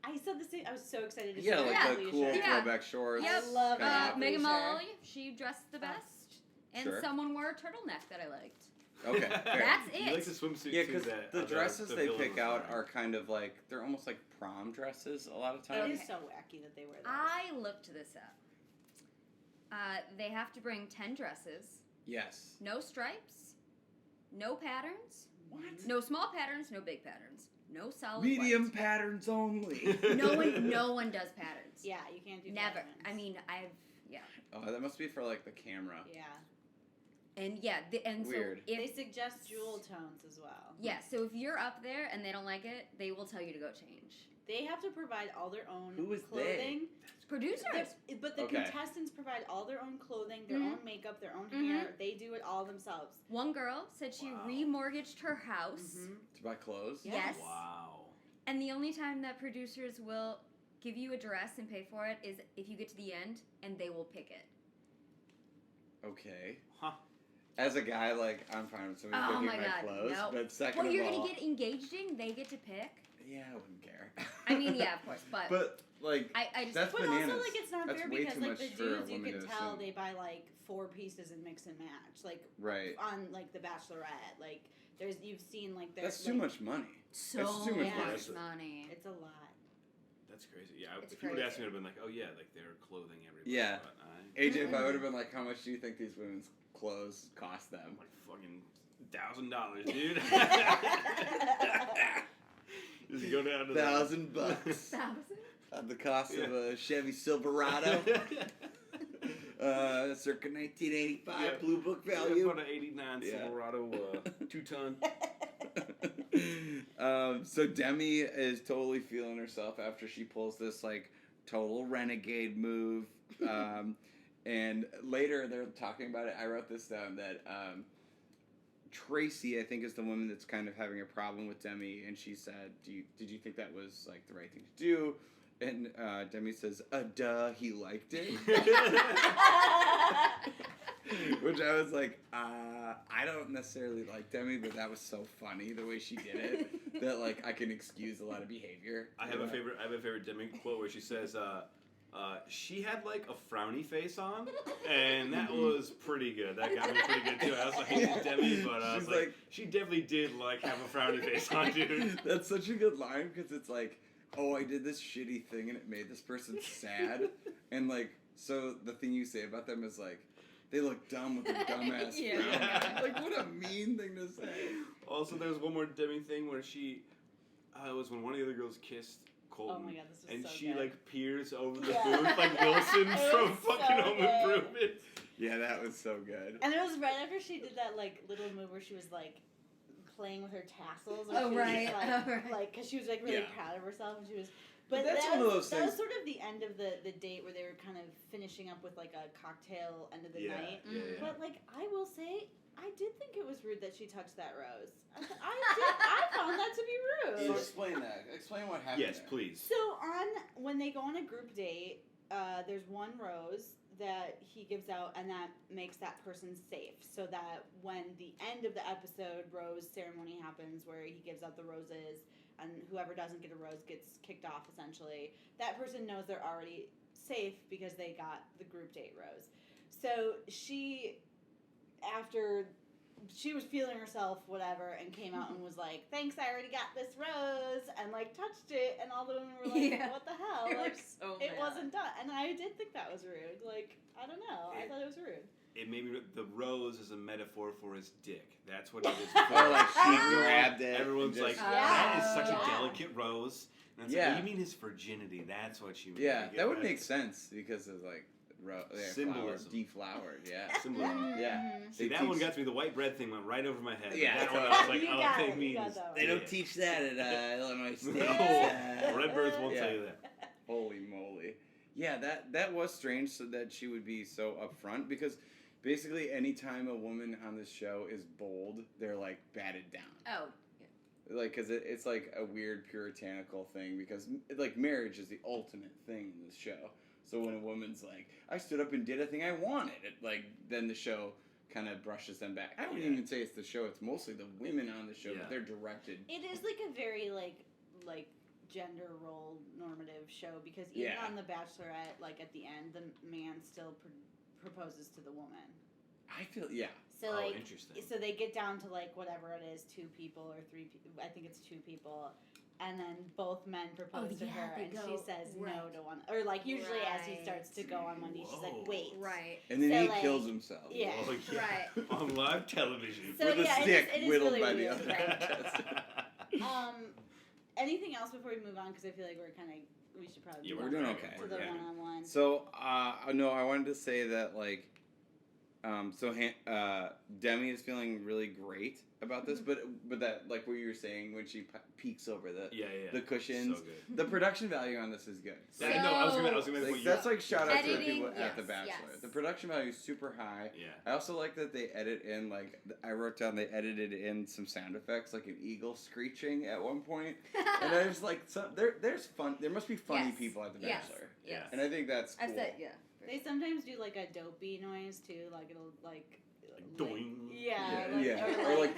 I said the same. I was so excited to Yeah, see like that the leisure. cool Yeah. throwback shorts. Yep. I love kinda that. outfit. Megan leisure. Mullally, she dressed the best, and Sure. someone wore a turtleneck that I liked. Okay, fair. That's You like it. the swimsuit Yeah, too, because that the dresses they villain pick was out wearing. are kind of like they're almost like prom dresses a lot of It times. is so wacky that they wear those. I looked this up. They have to bring 10 dresses, Yes. no stripes, no patterns, What? no small patterns, no big patterns, no solid Medium white. patterns only. No one does patterns. Yeah, you can't do Never. diamonds. I mean, Oh, that must be for like the camera. Yeah. and Weird. so They if suggest jewel tones as well. so if you're up there and they don't like it, they will tell you to go change. They have to provide all their own Who is they? clothing. Producers. But the Okay. contestants provide all their own clothing, their Mhm. own makeup, their own Mhm. hair. They do it all themselves. One girl said she Wow. remortgaged her house, Mm-hmm. To buy clothes? Yeah. Yes. Wow. and the only time that producers will give you a dress and pay for it is if you get to the end and they will pick it. Okay. Huh. As a guy, like, I'm fine with somebody Oh picking my my God, clothes. no. But second Well, of you're all, gonna get engaged in, they get to pick. yeah, I wouldn't care. I mean, yeah, of course, but like I just that's But bananas. also, like, it's not That's fair way because, too like, much the for a dudes, you woman can to tell assume. they buy, like, 4 pieces and mix and match. Like, Right. on, like, The Bachelorette. Like, you've seen, like, That's like, too much money. so It's too much much money. money. It's a lot. That's crazy. Yeah, It's if you would ask crazy. me, I'd have been like, oh yeah, like they're clothing everybody. Yeah. But AJ, if I would have been like, how much do you think these women's clothes cost them? like fucking $1,000, dude. Just go down to $1,000 Thousand? the cost of a Chevy Silverado, circa 1985 Yeah. Blue Book Yeah, value. about an '89 Yeah. Silverado 2-ton. So Demi is totally feeling herself after she pulls this like total renegade move. And later they're talking about it. I wrote this down that Tracy, I think, is the woman that's kind of having a problem with Demi, and she said, "Did you think that was like the right thing to do?" And Demi says, "Duh, he liked it." Which I was like, I don't necessarily like Demi, but that was so funny the way she did it that like I can excuse a lot of behavior. I have a favorite Demi quote where she says, she had like a frowny face on, and that was pretty good. That got me pretty good too. I was like, Demi, but I was She's like, like- she definitely did like have a frowny face on, dude. That's such a good line because it's like, oh, I did this shitty thing and it made this person sad, and like, so the thing you say about them is like, they look dumb with their dumbass Yeah. frown. Like, what a mean thing to say. Also, there's one more Demi thing where she, it was when one of the other girls kissed Colton. Oh my god, this was And so she good. like peers over the Yeah. booth like Wilson It from was fucking so Home good. Improvement. Yeah, that was so good. And it was right after she did that like little move where she was like playing with her tassels. Or Oh, she right. Was, Oh, right. like, because she was like really Yeah. proud of herself, and she was. But But that's that one of was, those that was things- sort of the end of the date where they were kind of finishing up with like a cocktail end of the night. Yeah. But like I will say, I did think it was rude that she touched that rose. I found that to be So rude. explain that. Explain what happened. Yes, there. please. So when they go on a group date, there's one rose that he gives out, and that makes that person safe. So that when the end of the episode rose ceremony happens, where he gives out the roses, and whoever doesn't get a rose gets kicked off. Essentially, that person knows they're already safe because they got the group date rose. So after she was feeling herself, whatever, and came out and was like, "Thanks, I already got this rose," and like touched it, and all the women were like, Yeah. "What the hell?" They were Like, so it mad. wasn't done, and I did think that was rude. Like, I don't know, I thought it was rude. It made me. The rose is a metaphor for his dick. That's what it is. Or like she Everyone- grabbed it. Everyone's and like, just- that is such Yeah. a delicate rose. And it's Yeah. like, you mean his virginity? That's what you mean. yeah, I get that would make sense because of like Symbolism. deflowered. Yeah. Symbolism. Yeah. See, They that one teach- got to me. The white bread thing went right over my head. Yeah, That one I totally. was like, You oh, got they it, you mean got his that one. They don't dick. teach that at Illinois State. No, Redbirds won't Yeah. tell you that. Holy moly. Yeah, that was strange so that she would be so upfront because basically anytime a woman on this show is bold, they're like batted down. Oh, Like, because it's like a weird puritanical thing because like marriage is the ultimate thing in this show. So when a woman's like, I stood up and did a thing I wanted, then the show kind of brushes them back. I wouldn't Yeah. even say it's the show, it's mostly the women on the show, Yeah. but they're directed. It is like a very like gender role normative show because even Yeah. on The Bachelorette, like at the end, the man still proposes to the woman. I feel, yeah. So Oh, like, interesting. so they get down to like whatever it is, 2 people or 3 people. I think it's 2 people, and then both men propose to yeah, her, they and go- she says no right. to one, or like usually as he Right. starts to go on one knee, she's Whoa. like, wait, right. And then So, he like, kills himself. yeah. Oh, yeah. Right. On live television. So With a yeah, stick it is whittled really by the weird. other Right. Anything else before we move on? Because I feel like we should probably Yeah, move we're on doing to okay. the Yeah. one-on-one. So, no, I wanted to say that, like, Demi is feeling really great about this, but that, like what you were saying, when she peeks over Yeah. the cushions, So good. the production value on this is good. I know. I was gonna make Like, what you. that's like shout out to the Editing, people at The yes, Bachelor. yes. The production value is super high. Yeah. I also like that they edit in, like, I wrote down they edited in some sound effects, like an eagle screeching at one point. And there's like there's fun. There must be funny Yes. people at The Yes. Bachelor, Yes. and I think that's cool. I've said, yeah. They sometimes do like a dopey noise too, like it'll like doing. Yeah, Or like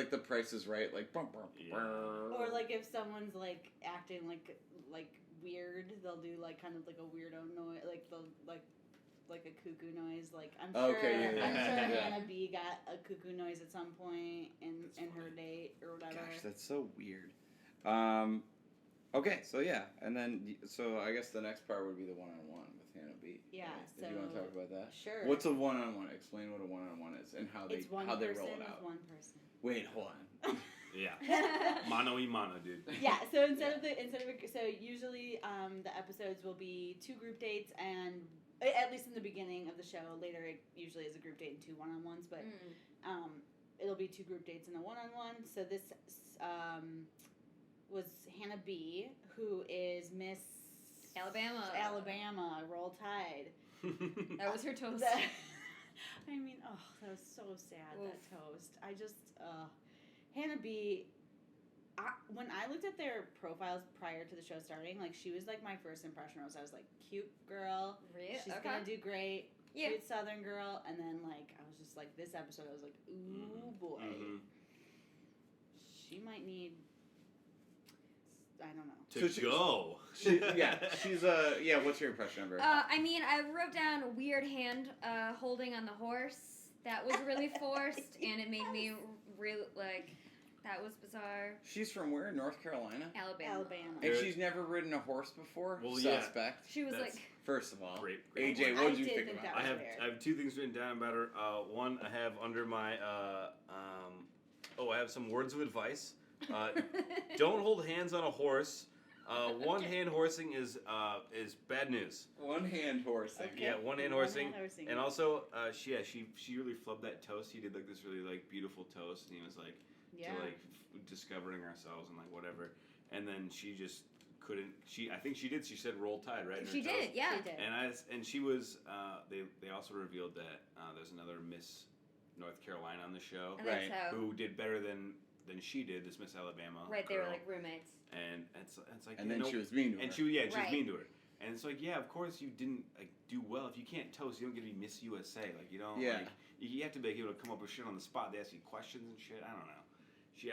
the Price is Right, like bum, bum, Yeah. bum. or like if someone's like acting like weird, they'll do like kind of like a weirdo noise, like they'll like a cuckoo noise. Like I'm sure Okay, yeah, I'm yeah, sure yeah. Hannah B got a cuckoo noise at some point in her date or whatever. Gosh, that's so weird. Okay, so yeah, and then so I guess the next part would be the one-on-one with Hannah B. Yeah, right? so If you want to talk about that? Sure. What's a one-on-one? Explain what a one-on-one is and how It's one how they person roll it with out. one person. Wait, hold on. Yeah. Mano y mano, dude. Yeah, so so usually the episodes will be 2 group dates and at least in the beginning of the show. Later it usually is a group date and 2 one-on-ones, but it'll be 2 group dates and a one-on-one. So this was Hannah B, who is Miss Alabama, Roll Tide. That was her toast. I mean, that was so sad. Oof. That toast. I just Hannah B. When I looked at their profiles prior to the show starting, like she was like my first impression was I was like, cute girl, Really? she's gonna do great, Yeah. cute Southern girl, and then like I was just like this episode I was like, ooh boy, she might need, I don't know. Go. She's what's your impression of her? I mean, I wrote down weird hand holding on the horse. That was really forced, and it made me really like. That was bizarre. She's from where? North Carolina? Alabama. And she's never ridden a horse before? Well, yeah. Suspect. She was That's- like... First of all. Great. AJ, I what did you did think think about that her? was I have 2 things written down about her. One, I have under my I have some words of advice. Don't hold hands on a horse. One hand horsing is bad news. One hand horsing. Okay. Yeah, one hand horsing. horsing. And also, she really flubbed that toast. He did like this really like beautiful toast, and he was like Yeah. to like discovering ourselves and like whatever. And then she just couldn't. I think she did. She said "Roll Tide," right? in her She toast. did, yeah. She did. And she was. They also revealed that there's another Miss North Carolina on the show I think Right. so. who did better than she did. This Miss Alabama. Right, they were girl. like roommates. And it's like And you then know, she was mean to her. and she was Right. mean to her. And it's like, yeah, of course you didn't like do well. If you can't toast, you don't get to be Miss USA. Like you don't. Yeah. Like, you have to be able to come up with shit on the spot. They ask you questions and shit. I don't know.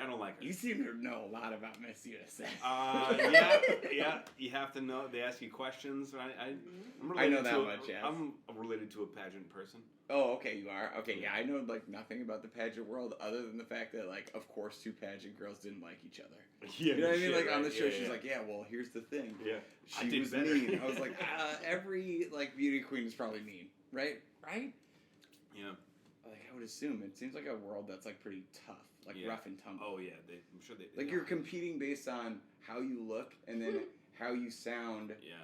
I don't like her. You seem to know a lot about Miss USA. Yeah. You have to know. They ask you questions. I'm I know related that to much, yes. I'm related to a pageant person. Oh, okay, you are? Okay, yeah, I know, like, nothing about the pageant world other than the fact that, like, of course 2 pageant girls didn't like each other. Yeah, You know what I mean? shit, Like, on the right? show, Yeah, she's yeah. like, yeah, well, here's the thing. Yeah. I She did was better. mean. I was like, every, like, beauty queen is probably mean, right? Right? Yeah. Like, I would assume. It seems like a world that's, like, pretty tough. Like, Yeah. rough and tumble. Oh yeah, I'm sure they. Like, you're competing based on how you look and then how you sound. Yeah.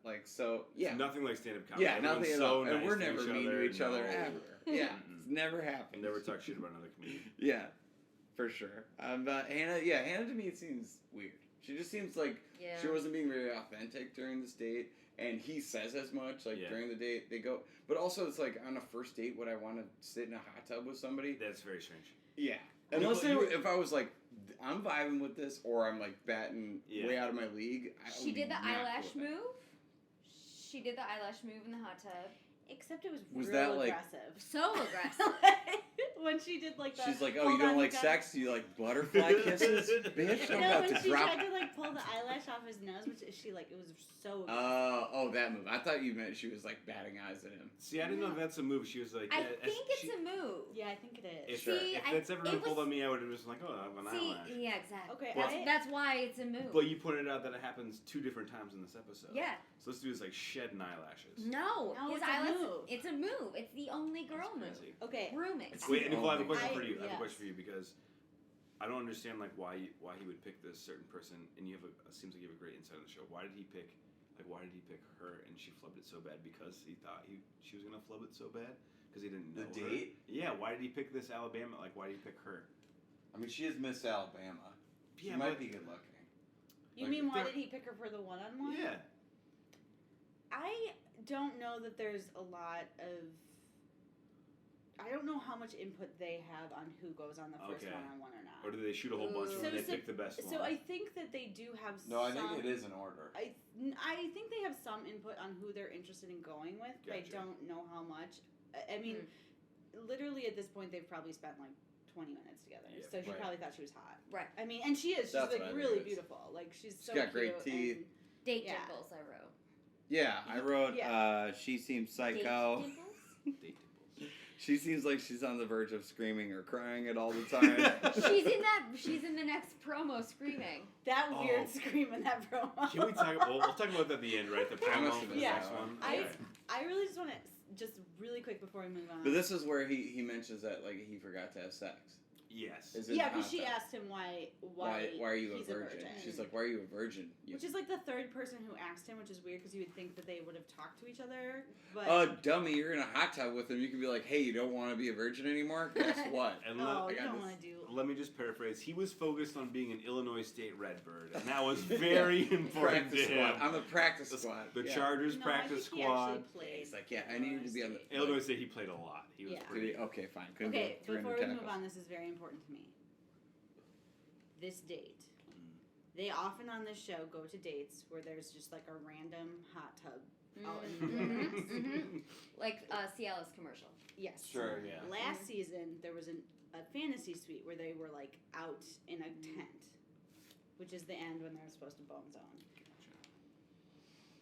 Like, so, yeah. It's nothing like stand-up comedy. Yeah, Everyone's nothing at so all. And nice we're to never each mean other. to each other No. ever. Yeah, Mm-mm. it's never happened. Never talk shit about another comedian. Yeah, for sure. But Hannah to me it seems weird. She just seems like Yeah. she wasn't being very authentic during this date, and he says as much like Yeah. during the date they go. But also it's like on a first date, would I want to sit in a hot tub with somebody? That's very strange. Yeah, You know, unless but you- if I was like I'm vibing with this, or I'm like batting Yeah. way out of my league. She would did be the not eyelash cool with that. move. She did the eyelash move in the hot tub. Except it was Was real that, like- aggressive. So aggressive. When she did like the She's like, oh, hold you don't on, like gotta- sex? You like butterfly kisses, bitch? I'm No, about when to she drop. tried to like pull the eyelash off his nose, which she like it was so. Oh, that move. I thought you meant she was like batting eyes at him. See, I didn't know if that's a move. She was like, I yeah, think it's a move. Yeah, I think it is. If, Sure. See, if I- that's ever been it pulled was- on me, I would have just like, oh, I have an See, eyelash. yeah, exactly. Okay, That's why it's a move. But you pointed out that it happens 2 different times in this episode. Yeah. So let's do this like shedding eyelashes. No, No, his it's a eyelash. move. It's a move. It's the only girl That's move. crazy. Okay. Roommates. Wait, Wait, Nicole, I have a question I- for you. I have a yes. question for you because I don't understand like why he would pick this certain person, and you have seems like you have a great insight on the show. Why did he pick her, and she flubbed it so bad because he thought she was gonna flub it so bad because he didn't know The her? date? Yeah. Why did he pick this Alabama? Like, why did he pick her? I mean, she is Miss Alabama. She Yeah, might but- be good looking. You Like, mean why there- did he pick her for the one-on-one? Yeah. I don't know that there's a lot of. I don't know how much input they have on who goes on the first Okay. one-on-one or not. Or do they shoot a whole bunch of them and they pick the best one? So I think that they do have No, I some... think it is in order. I think they have some input on who they're interested in going with, but I Gotcha. don't know how much. I mean, literally at this point, they've probably spent like 20 minutes together. Yeah, so she right. probably thought she was hot. Right. I mean, and she is. She's That's like what I think really it is. beautiful. Like she's so got great cute teeth. and- Date Yeah. dimples, I wrote. Yeah, I wrote. Yeah. She seems Date psycho. dimples? Date dimples. She seems like she's on the verge of screaming or crying at all the time. She's in the next promo screaming. That Oh. weird scream in that promo. Can we talk about, we'll talk about that at the end, right? The promo must have for the been Yeah. next one. I Okay. I really just want to just really quick before we move on. But this is where he mentions that like he forgot to have sex. Yes. Is it Yeah, because she context? asked him why Why are you he's a virgin? She's like, why are you a virgin? You- Which is like the third person who asked him, which is weird because you would think that they would have talked to each other. But Oh, dummy, you're in a hot tub with him. You can be like, hey, you don't want to be a virgin anymore? Guess what? And oh, I you got don't this. want to do. let me just paraphrase. He was focused on being an Illinois State Redbird, and that was very important to Practice him. squad. I'm a practice squad. The Yeah. Chargers No, practice I think squad. He actually played He's like, yeah, I needed to be on the. Illinois State, he played a lot. He was Yeah. pretty. Okay, fine. Couldn't Okay, go 300 before we move tackles. on, this is very important to me. This date. Mm. They often on this show go to dates where there's just like a random hot tub out in the Mhm, wilderness. mhm. Like Cialis commercial. Yes. Sure. Yeah. Last season, there was a fantasy suite where they were like out in a tent, which is the end when they're supposed to bone zone. Gotcha.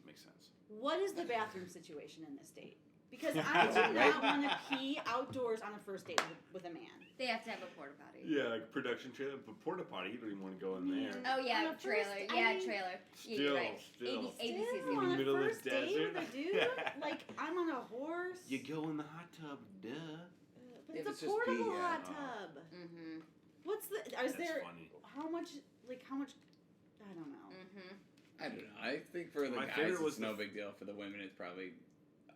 Makes sense. What is the bathroom situation in this date? Because I do not want to pee outdoors on a first date with a man. They have to have a porta potty. Yeah, like production trailer, but porta potty, you don't even want to go in there. Oh yeah, On a trailer. first- Yeah, I mean, trailer. Still, You're right. still. ABC's Still in the on a middle of the first date with a desert. dude? Like, I'm on a horse. You go in the hot tub, duh. But If it's it's a just portable pee, yeah. hot Oh. tub. Mm-hmm. What's the? Is That's there? funny. How much? Like how much? I don't know. Mm-hmm. I don't know. I think for the My guys, favorite was it's no big deal. For the women, it's probably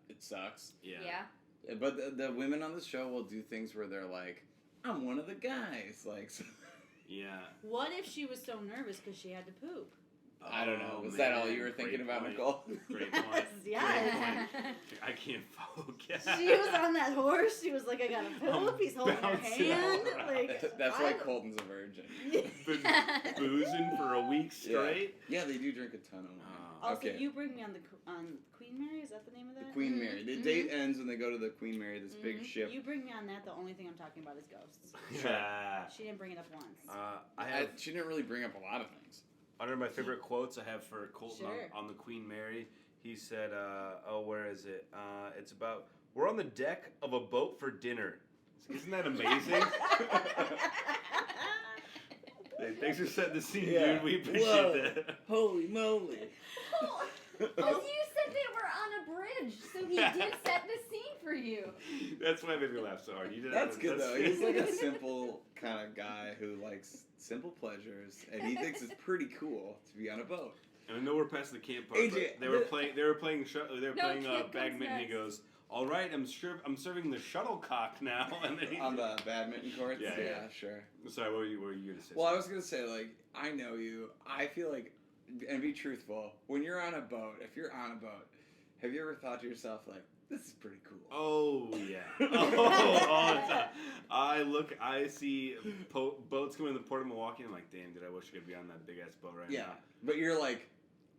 it sucks. Yeah. Yeah. But the women on the show will do things where they're like, "I'm one of the guys." Like, so, Yeah. What if she was so nervous because she had to poop? I don't know. Oh, Was that all man. you were thinking Great about, point. Nicole? Great point. Yes. I can't focus. She was on that horse. She was like, I gotta poop. He's holding her bouncing hand. around. Like That's why I- Colton's a virgin. Been boozing for a week straight. Yeah, they do drink a ton of wine. Also, Okay. you bring me on Queen Mary. Is that the name of The that? Queen Mhm, Mary. The mhm. date ends when they go to the Queen Mary, this big Mhm. ship. You bring me on that. The only thing I'm talking about is ghosts. Yeah. She didn't bring it up once. I have She didn't really bring up a lot of things. under my favorite quotes I have for Colton Sure. on the Queen Mary. He said, where is it? It's about we're on the deck of a boat for dinner. Isn't that amazing? Hey, thanks for setting the scene, Yeah. dude. We appreciate Whoa. that. Holy moly! Because you said they were on a bridge, so he did set the scene for you. That's why it made me laugh so hard. You did That's good though. He's like a simple kind of guy who likes simple pleasures, and he thinks it's pretty cool to be on a boat. And I know we're past the camp part, AJ, but they were playing No, camp comes badminton. He next. goes, "All right, I'm serving the shuttlecock now." And then he, On the badminton courts? Yeah, yeah. Sure. Sorry, what were you gonna say? Well, I was gonna say, like, I know you. I feel like, and be truthful, when you're on a boat, if you're on a boat, have you ever thought to yourself, like, this is pretty cool? Oh yeah. Oh, all the time. I see boats coming in the port of Milwaukee. And I'm like, damn, dude, I wish I could be on that big ass boat right Yeah. now. But you're like,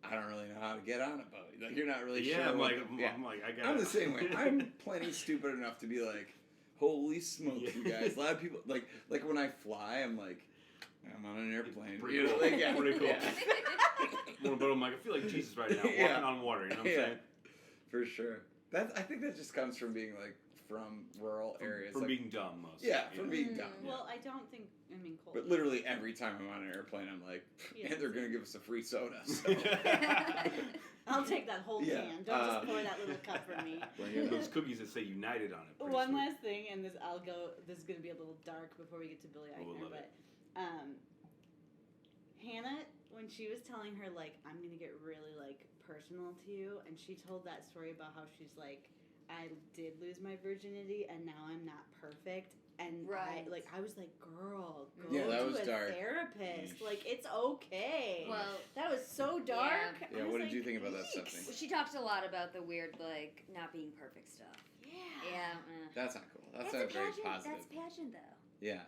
I don't really know how to get on a boat. Like, you're not really Yeah, sure. I'm what like, the- yeah. I got. I'm the same way. I'm plenty stupid enough to be like, holy smokes, you Yeah. guys. A lot of people, like when I fly, I'm like, I'm on an airplane. Pretty You know, cool. like, yeah, Pretty cool. yeah. But I'm like, I feel like Jesus right now, walking Yeah. on water. You know what I'm Yeah. saying? For sure. I think that just comes from being like from rural areas. From like, being dumb, mostly. yeah, you from know? being dumb. Mm. Well, I don't think. I mean, Cole. But literally every time I'm on an airplane, I'm like, Yeah. and they're gonna give us a free soda. So. I'll take that whole Yeah, can. Don't just pour that little cup for me. Bring in those cookies that say United on it. Pretty One sweet. last thing, and this This is gonna be a little dark before we get to Billy We'll Eichner, love but Hannah, when she was telling her like, I'm gonna get really like personal to you, and she told that story about how she's like, I did lose my virginity, and now I'm not perfect. And Right. I was like, girl, go Yeah, that to was a dark. therapist. Yeesh. Like, it's okay. Well, That was so dark. Yeah. I Yeah, was what did like, you think about that, "Yikes." Stephanie? she talked a lot about the weird, like, not being perfect stuff. Yeah. Yeah. That's not cool. That's a not very pageant. positive. That's pageant though. Yeah.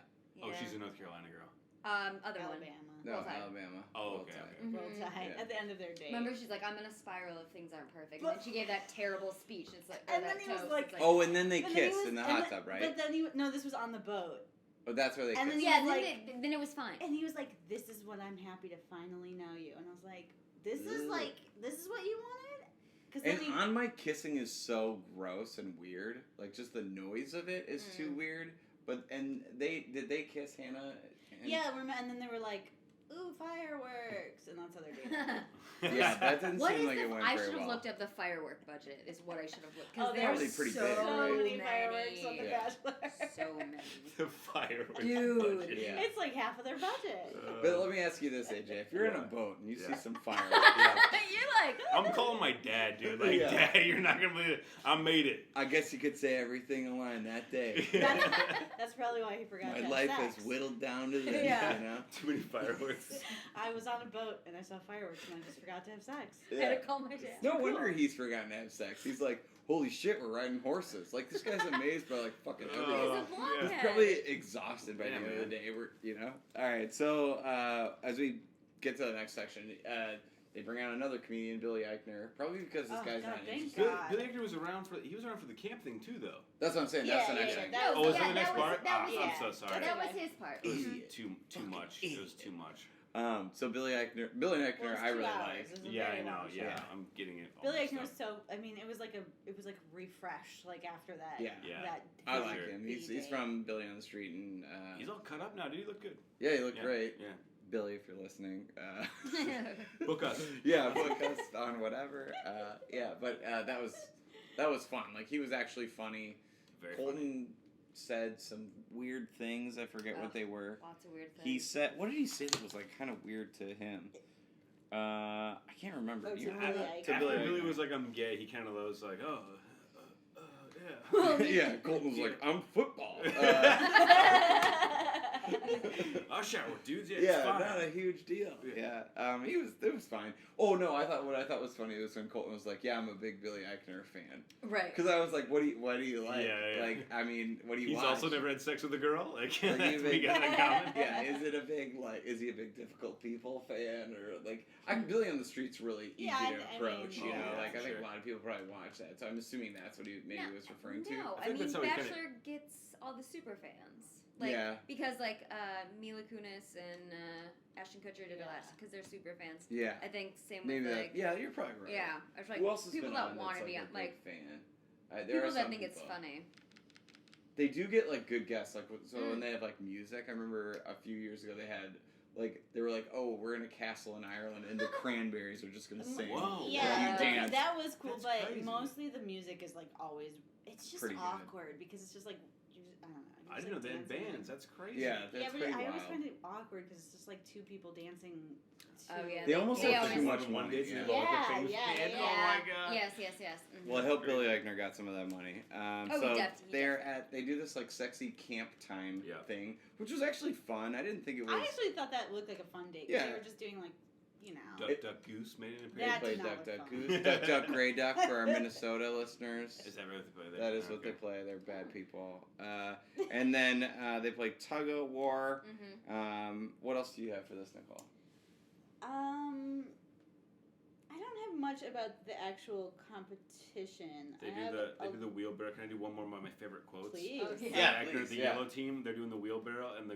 Oh, Yeah. she's a North Carolina girl. Other one. Alabama. No, Roll Tide. Alabama. Oh, Roll okay, Tide. Mhm. Roll Tide Yeah. at the end of their day. Remember, she's like, I'm in a spiral if things aren't perfect. But- And then she gave that terrible speech. It's like, And or then that he was toast. like- It's Oh, and then they But then he kissed was- in the and hot then- tub, right? But then no, this was on the boat. Oh, that's where they and kissed. then yeah, was then it was fine. And he was like, "This is what I'm happy to finally know you." And I was like, "This is what you wanted?" Because And On My Kissing is so gross and weird. Like, just the noise of it is too weird. But, did they kiss Hannah? and then they were like, "Ooh, fireworks," and that's how they're doing it. Yeah, that didn't What seem is like it went I very should have well. looked up the firework budget. Is what I should have looked. Oh, Because there Probably were pretty so big, right? many fireworks on The Yeah. Bachelor. So many. The fireworks. Dude. budget. Yeah. It's like half of their budget. But let me ask you this, AJ. If you're in a Yeah. boat and you see Yeah. some fireworks, You're like, I'm calling my dad, dude. Like, Yeah. Dad, you're not gonna believe it. I made it. I guess you could say everything in line that day. That's probably why he forgot My to have life sex. is whittled down to this, Yeah. you know? Too many fireworks. I was on a boat and I saw fireworks and I just forgot to have sex. I had to call my dad. No wonder he's forgotten to have sex. He's like, holy shit, we're riding horses. Like, this guy's amazed by, like, fucking Oh, everything. He's a yeah. blockhead. He's probably exhausted by Yeah, the end of man. the day. All right, so as we get to the next section, they bring out another comedian, Billy Eichner, probably because this Oh, guy's God, not thank interested. God. Billy Eichner was around for the camp thing too, though. That's what I'm saying. Yeah, That's the yeah, next yeah, thing. that Oh, is yeah, that the next that was- part? that was- I'm yeah. so sorry. That was his part. It was Idiot. too much. It was too much. So Billy Eichner, I really like. Yeah, I know. Yeah, I'm getting it. all Billy mixed Eichner was up. so. I mean, it was like refresh. Like after that. Yeah. Yeah. That I For like sure. him. He's day. from Billy on the Street, and He's all cut up now, dude. You look good. yeah, he looked Yeah, great. Yeah. Billy, if you're listening, Book us. Yeah, book us on whatever. Yeah, but that was fun. Like, he was actually funny. Very Colton funny. said some weird things. I forget what they were. Lots of weird things. He said, what did he say that was like kind of weird to him? I can't remember. Oh, to You- Billy Eichner. to After Billy Eichner. was like, I'm gay, he kind of was like, yeah. Yeah, Colton was like, I'm football. I'll shower with dudes. Yeah, Yeah, it's fine. not a huge deal. Yeah, it was fine. Oh no, what I thought was funny was when Colton was like, "Yeah, I'm a big Billy Eichner fan," Right. because I was like, "What do you like? Yeah. Like, I mean, what do you He's watch?" also never had sex with a girl. Like, Like, that's what we got in common. Yeah, is he a big difficult people fan, or like Billy on the Street's really easy Yeah, to I approach, mean- you know? Oh, yeah, Like, I think sure. a lot of people probably watch that, so I'm assuming that's what he maybe No, was referring to. No, I I think mean that's how he kinda- Bachelor gets all the super fans. Like, Yeah. because like Mila Kunis and Ashton Kutcher did it last because they're super fans. Yeah, I think same with maybe like yeah, you're probably right. yeah. I was like Who else has people been that on want that's, to be like, on a like big fan? There people are that some think it's people. funny. They do get like good guests, like so Mm. when they have like music. I remember a few years ago they had they were like, oh, we're in a castle in Ireland, and the Cranberries are just gonna sing. Whoa. Yeah, You dance. that was cool, That's but crazy. mostly the music is like always. It's just Pretty good. awkward because it's just like I don't know. I just, didn't know like, they had dancing. bands. That's crazy. Yeah, that's Yeah, but pretty I wild. always find it awkward because it's just like two people dancing. Oh, yeah, They almost they have too always- much One money. day to Yeah. the local Yeah, famous yeah, band. yeah. Oh my god. Yes, yes, yes. Mhm. Well, I hope Billy Eichner got some of that money. Oh, So he definitely they do this like sexy camp time Yeah. thing, which was actually fun. I didn't think it was. I actually thought that looked like a fun date. Yeah. They were just doing like, you know. Duck, Duck, Goose made an They That appearance. did played not Duck look Duck fun. Goose, Duck Duck Grey Duck for our Minnesota listeners. Is that what they play there? That is what Okay. they play. They're bad people. And then they play Tug of War. Mhm. What else do you have for this, Nicole? I don't have much about the actual competition. They I have do the wheelbarrow. Can I do one more of my favorite quotes? Please. Okay. Yeah, Actor, please, the yeah. yellow team, they're doing the wheelbarrow, and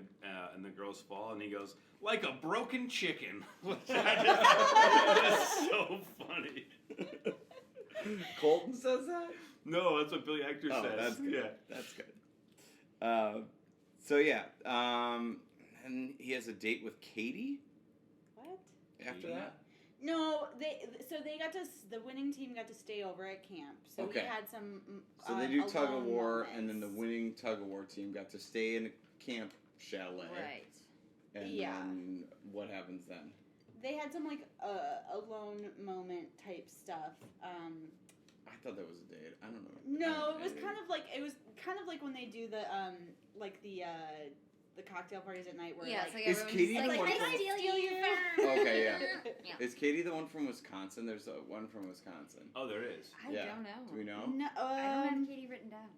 the girls fall, and he goes like a broken chicken. Which that is so funny. Colton says that? No, that's what Billy Eichner Oh, says. that's good. Yeah. That's good. So yeah, and he has a date with Katie What? after Katie? that. No, they got to the winning team got to stay over at camp. So Okay. we had some. So they do tug of alone war, and then the moments. winning tug of war team got to stay in a camp chalet. Right. And Yeah. then what happens then? They had some like alone moment type stuff. I thought that was a date. I don't know. No, it was kind of like when they do the the cocktail parties at night where Yeah, like, it's like Is everyone's Katie just the like, one I from- steal you. Okay, yeah. Yeah. Is Katie the one from Wisconsin? There's one from Wisconsin. Oh, there is. I Yeah. don't know. Do we know? No, I don't have Katie written down.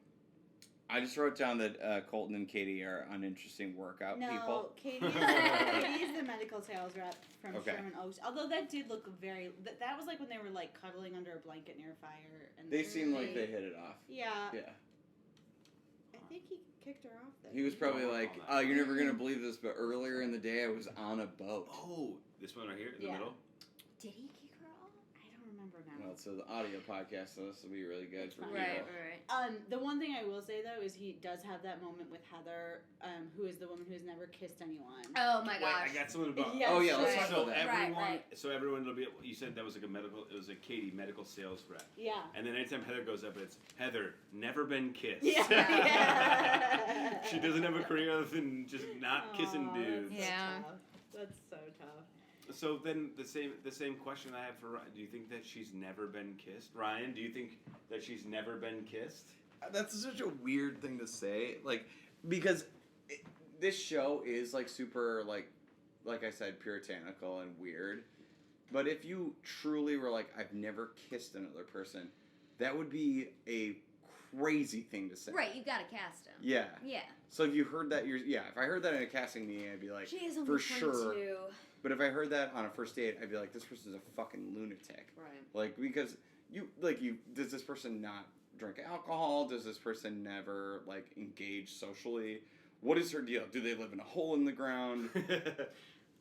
I just wrote down that Colton and Katie are uninteresting workout no, people. Katie's the medical sales rep from Okay. Sherman Oaks. Although that did look very. That was like when they were like cuddling under a blanket near a fire, and They seem like they hit it off. Yeah, Yeah. I think he kicked her off. Then. He was probably Don't like, work on that. you're never gonna believe this, but earlier in the day I was on a boat. Oh, this one right here in the Yeah. middle. Did he kick her off? I don't remember now. Well, it's an audio podcast, so this will be really good It's for fine. people. Right. The one thing I will say though is he does have that moment with Heather, who is the woman who has never kissed anyone. Oh my Wait, gosh. I got something about. Yes, Oh, yeah, let's right. talk So about that. everyone, Right. so everyone will be. You said that was like it was a Katie medical sales rep, Yeah. and then anytime Heather goes up, it's Heather never been kissed. Yeah. Yeah. She doesn't have a career other than just not kissing Aw, dudes. That's so Yeah. tough. That's so tough. So then the same question I have for Ryan. Do you think that she's never been kissed? Ryan, do you think that she's never been kissed? That's such a weird thing to say, like, because this show is like super like I said, puritanical and weird. But if you truly were like, I've never kissed another person, that would be a crazy thing to say. Right, you gotta cast him. Yeah. Yeah. So if you heard that, if I heard that in a casting meeting, I'd be like, She is only for 22. sure. But if I heard that on a first date, I'd be like, this person's a fucking lunatic. Right. Like, because does this person not drink alcohol? Does this person never, like, engage socially? What is her deal? Do they live in a hole in the ground?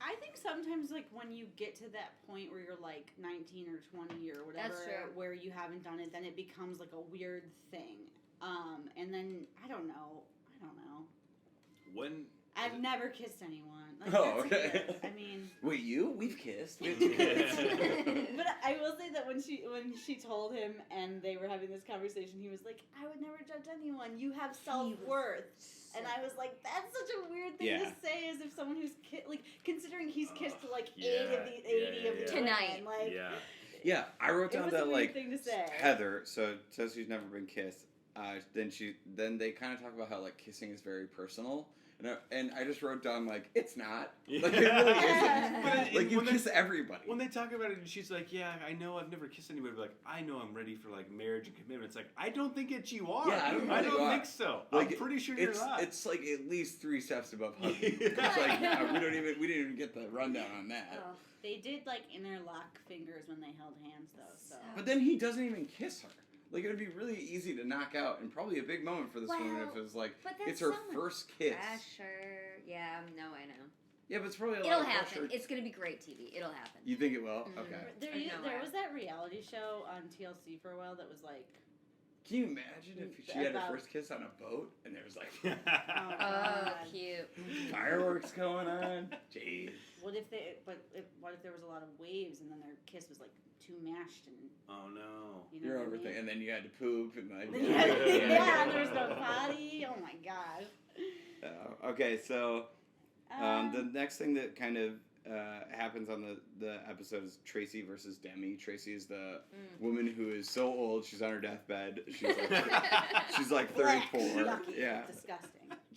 I think sometimes, like, when you get to that point where you're, like, 19 or 20 or whatever, That's true. where you haven't done it, then it becomes, like, a weird thing. And then, I don't know. When I've never kissed anyone. Like, Oh, that's okay. weird. I mean... Wait, We've kissed? But I will say that when she told him and they were having this conversation, he was like, I would never judge anyone. You have self-worth. And I was like, that's such a weird thing to say, as if someone who's considering he's kissed like 80 of the Tonight. women, like, Yeah, I wrote it down was that, a weird like, thing to say. Heather, so it says she's never been kissed. Then they kind of talk about how, like, kissing is very personal. And I just wrote down, like, it's not. Like, it really isn't. But Like, you when they- kiss everybody. When they talk about it, and she's like, "Yeah, I know I've never kissed anybody, but like, I know I'm ready for like marriage and commitment." It's like, I don't think you are. Yeah, I don't think you are. think so. Like, I'm pretty sure you're not. It's like at least 3 steps above hugging. Yeah. It's like, we didn't even get the rundown on that. Oh. They did like interlock fingers when they held hands, though. So But then he doesn't even kiss her. Like, it would be really easy to knock out, and probably a big moment for this woman if it was like, but that's it's her so much first kiss. Pressure. Yeah, no, I know. Yeah, but it's probably a lot It'll of happen. pressure. It's gonna be great TV. It'll happen. You think it will? Mhm. Okay. there, I know there it. was that reality show on TLC for a while that was like, Can you imagine if she had her About- first kiss on a boat, and there was like Oh, God. cute. fireworks going on? Jeez. what if there was a lot of waves and then their kiss was like too mashed and Oh no. you know You're what I mean? overthinking, and then you had to poop, and like yeah, and there's no potty. Oh my god. Okay, so the next thing that kind of happens on the episode is Tracy versus Demi. Tracy is the woman who is so old she's on her deathbed. She's like 34. Yucky. Yeah, Disgusting.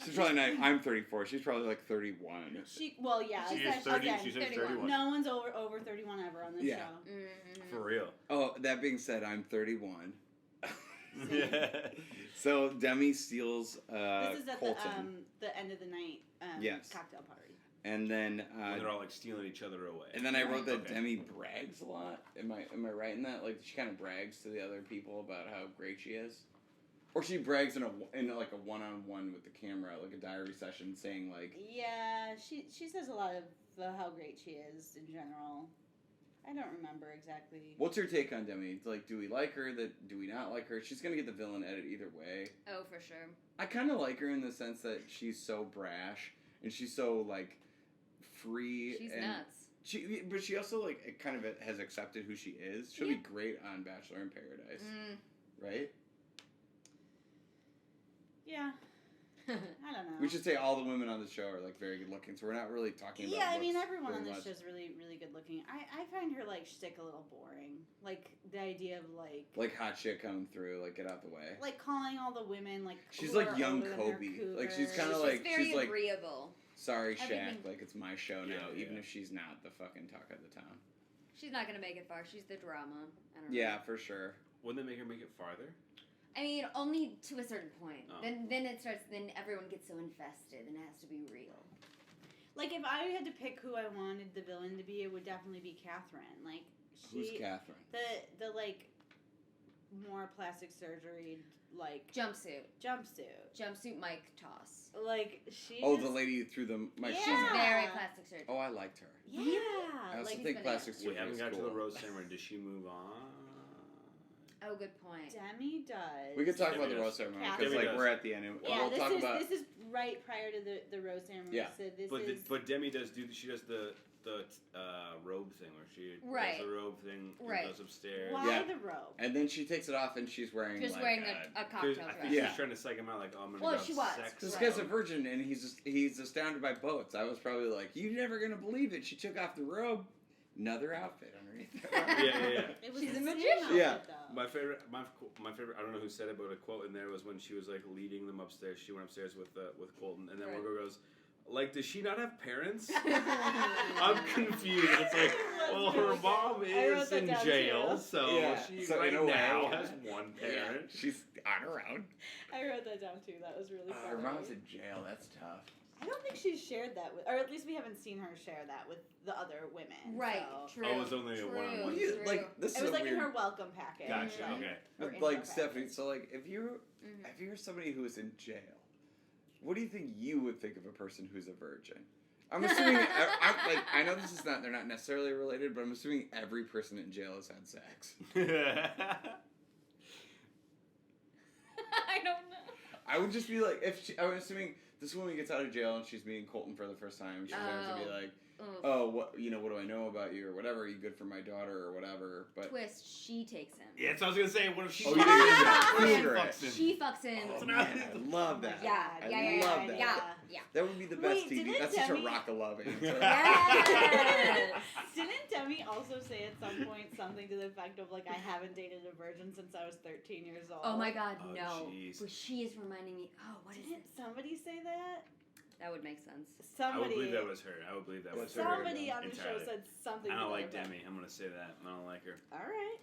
she's probably not. I'm 34. She's probably like 31. She She is 30. again, She's 31. 31. no one's over 31 ever on this Yeah. show. Mm-hmm. For real. Oh, that being said, I'm 31. Yeah. So Demi steals This is at Colton, the end of the night Yes. cocktail party. and then And they're all like stealing each other away. and then I wrote that Okay. Demi brags a lot. Am I right in that? Like, she kind of brags to the other people about how great she is, or she brags in like a one-on-one with the camera, like a diary session, saying like, Yeah, she says a lot of how great she is in general. I don't remember exactly. "What's your take on Demi? Like, do we like her? Do we not like her? She's gonna get the villain edit either way. Oh, for sure. I kind of like her in the sense that she's so brash and she's so like free. She's and nuts. But she also like kind of has accepted who she is. She'll be great on Bachelor in Paradise, right? Yeah, I don't know. We should say all the women on the show are like very good looking, so we're not really talking about. Yeah, I mean looks everyone very on this much. show is really, really good looking. I find her like shtick a little boring. Like the idea of like hot shit coming through, like get out the way. calling all the women like She's who like are young older than her Kobe. Like, she's cougars. kinda She's like- very she's like- agreeable. sorry, Shaq, Everything- like it's my show now, Yeah, even yeah. if she's not the fucking talk of the town. She's not gonna make it far. She's the drama. I don't know. Yeah, for sure. Wouldn't they make her make it farther? I mean, only to a certain point. Oh. Then it starts. Then everyone gets so invested, and it has to be real. Like, if I had to pick who I wanted the villain to be, it would definitely be Catherine. Like, Who's she, Catherine? the like, more plastic surgery, like, Jumpsuit, Mike toss. like, she Oh, just, the lady who threw the mic. Yeah. She's very plastic surgery. Oh, I liked her. yeah, I also like, think bananas. plastic surgery We haven't is got cool. to the rose ceremony. Does she move on? Oh, good point. Demi does. We could talk Demi about the does. rose ceremony Catherine because, like, does. we're at the end. And Yeah, we'll this talk is about. this is right prior to the rose ceremony. Yeah. So this But is but Demi does the robe thing where she Right. does the robe thing and Right. goes upstairs. why Yeah. the robe. And then she takes it off and she's wearing Just like, wearing a cocktail I dress. think Yeah. she's trying to psych him out, like, oh, I'm gonna Well, go she have was. sex. This Right. guy's a virgin and he's astounded by boats. I was probably like, you're never gonna believe it. She took off the robe, another outfit underneath. Yeah. It was She's the a same magician. outfit, Yeah. though. My favorite, I don't know who said it, but a quote in there was when she was like leading them upstairs. She went upstairs with Colton, and then Right. one girl goes, like, does she not have parents? I'm confused. It's like, well, her really mom good. I wrote is that in down, jail, too. so Yeah. she So right in a way, now yeah. has one parent. She's on her own. I wrote that down too. That was really funny. Her mom's in jail. That's tough. I don't think she's shared that with, or at least we haven't seen her share that with the other women. Right. So. True. Oh, it was only a true, one-on-one. What do you true. like? This It is was a like weird. in her welcome package. Gotcha. Like, Okay. her intro Like package. Stephanie. So like, if Mhm. you're somebody who is in jail, what do you think you would think of a person who's a virgin? I'm assuming. I know this is not. They're not necessarily related, but I'm assuming every person in jail has had sex. I don't know. I would just be like, I'm assuming this woman gets out of jail and she's meeting Colton for the first time. She's going to be like, Oof. oh, what do I know about you or whatever? Are you good for my daughter or whatever? But Twist. She takes him. Yeah, so I was gonna say, what if she? Oh, you didn't get that. What if she Cougar fucks him? She fucks him. oh, So man, now- I love that. Yeah, I yeah, love that. Yeah. That would be the best Wait, TV. didn't That's such a Demi- rock of love answer. Yes. Didn't Demi also say at some point something to the effect of like, I haven't dated a virgin since I was 13 years old? Oh my God, Oh, no. jeez. But she is reminding me. Oh, what is Didn't it? somebody say that? That would make sense. I would Somebody. believe that was her. I would believe that was her. Somebody on the show Entirely. said something. I to don't that like effect. Demi. I'm gonna say that. I don't like her. All right.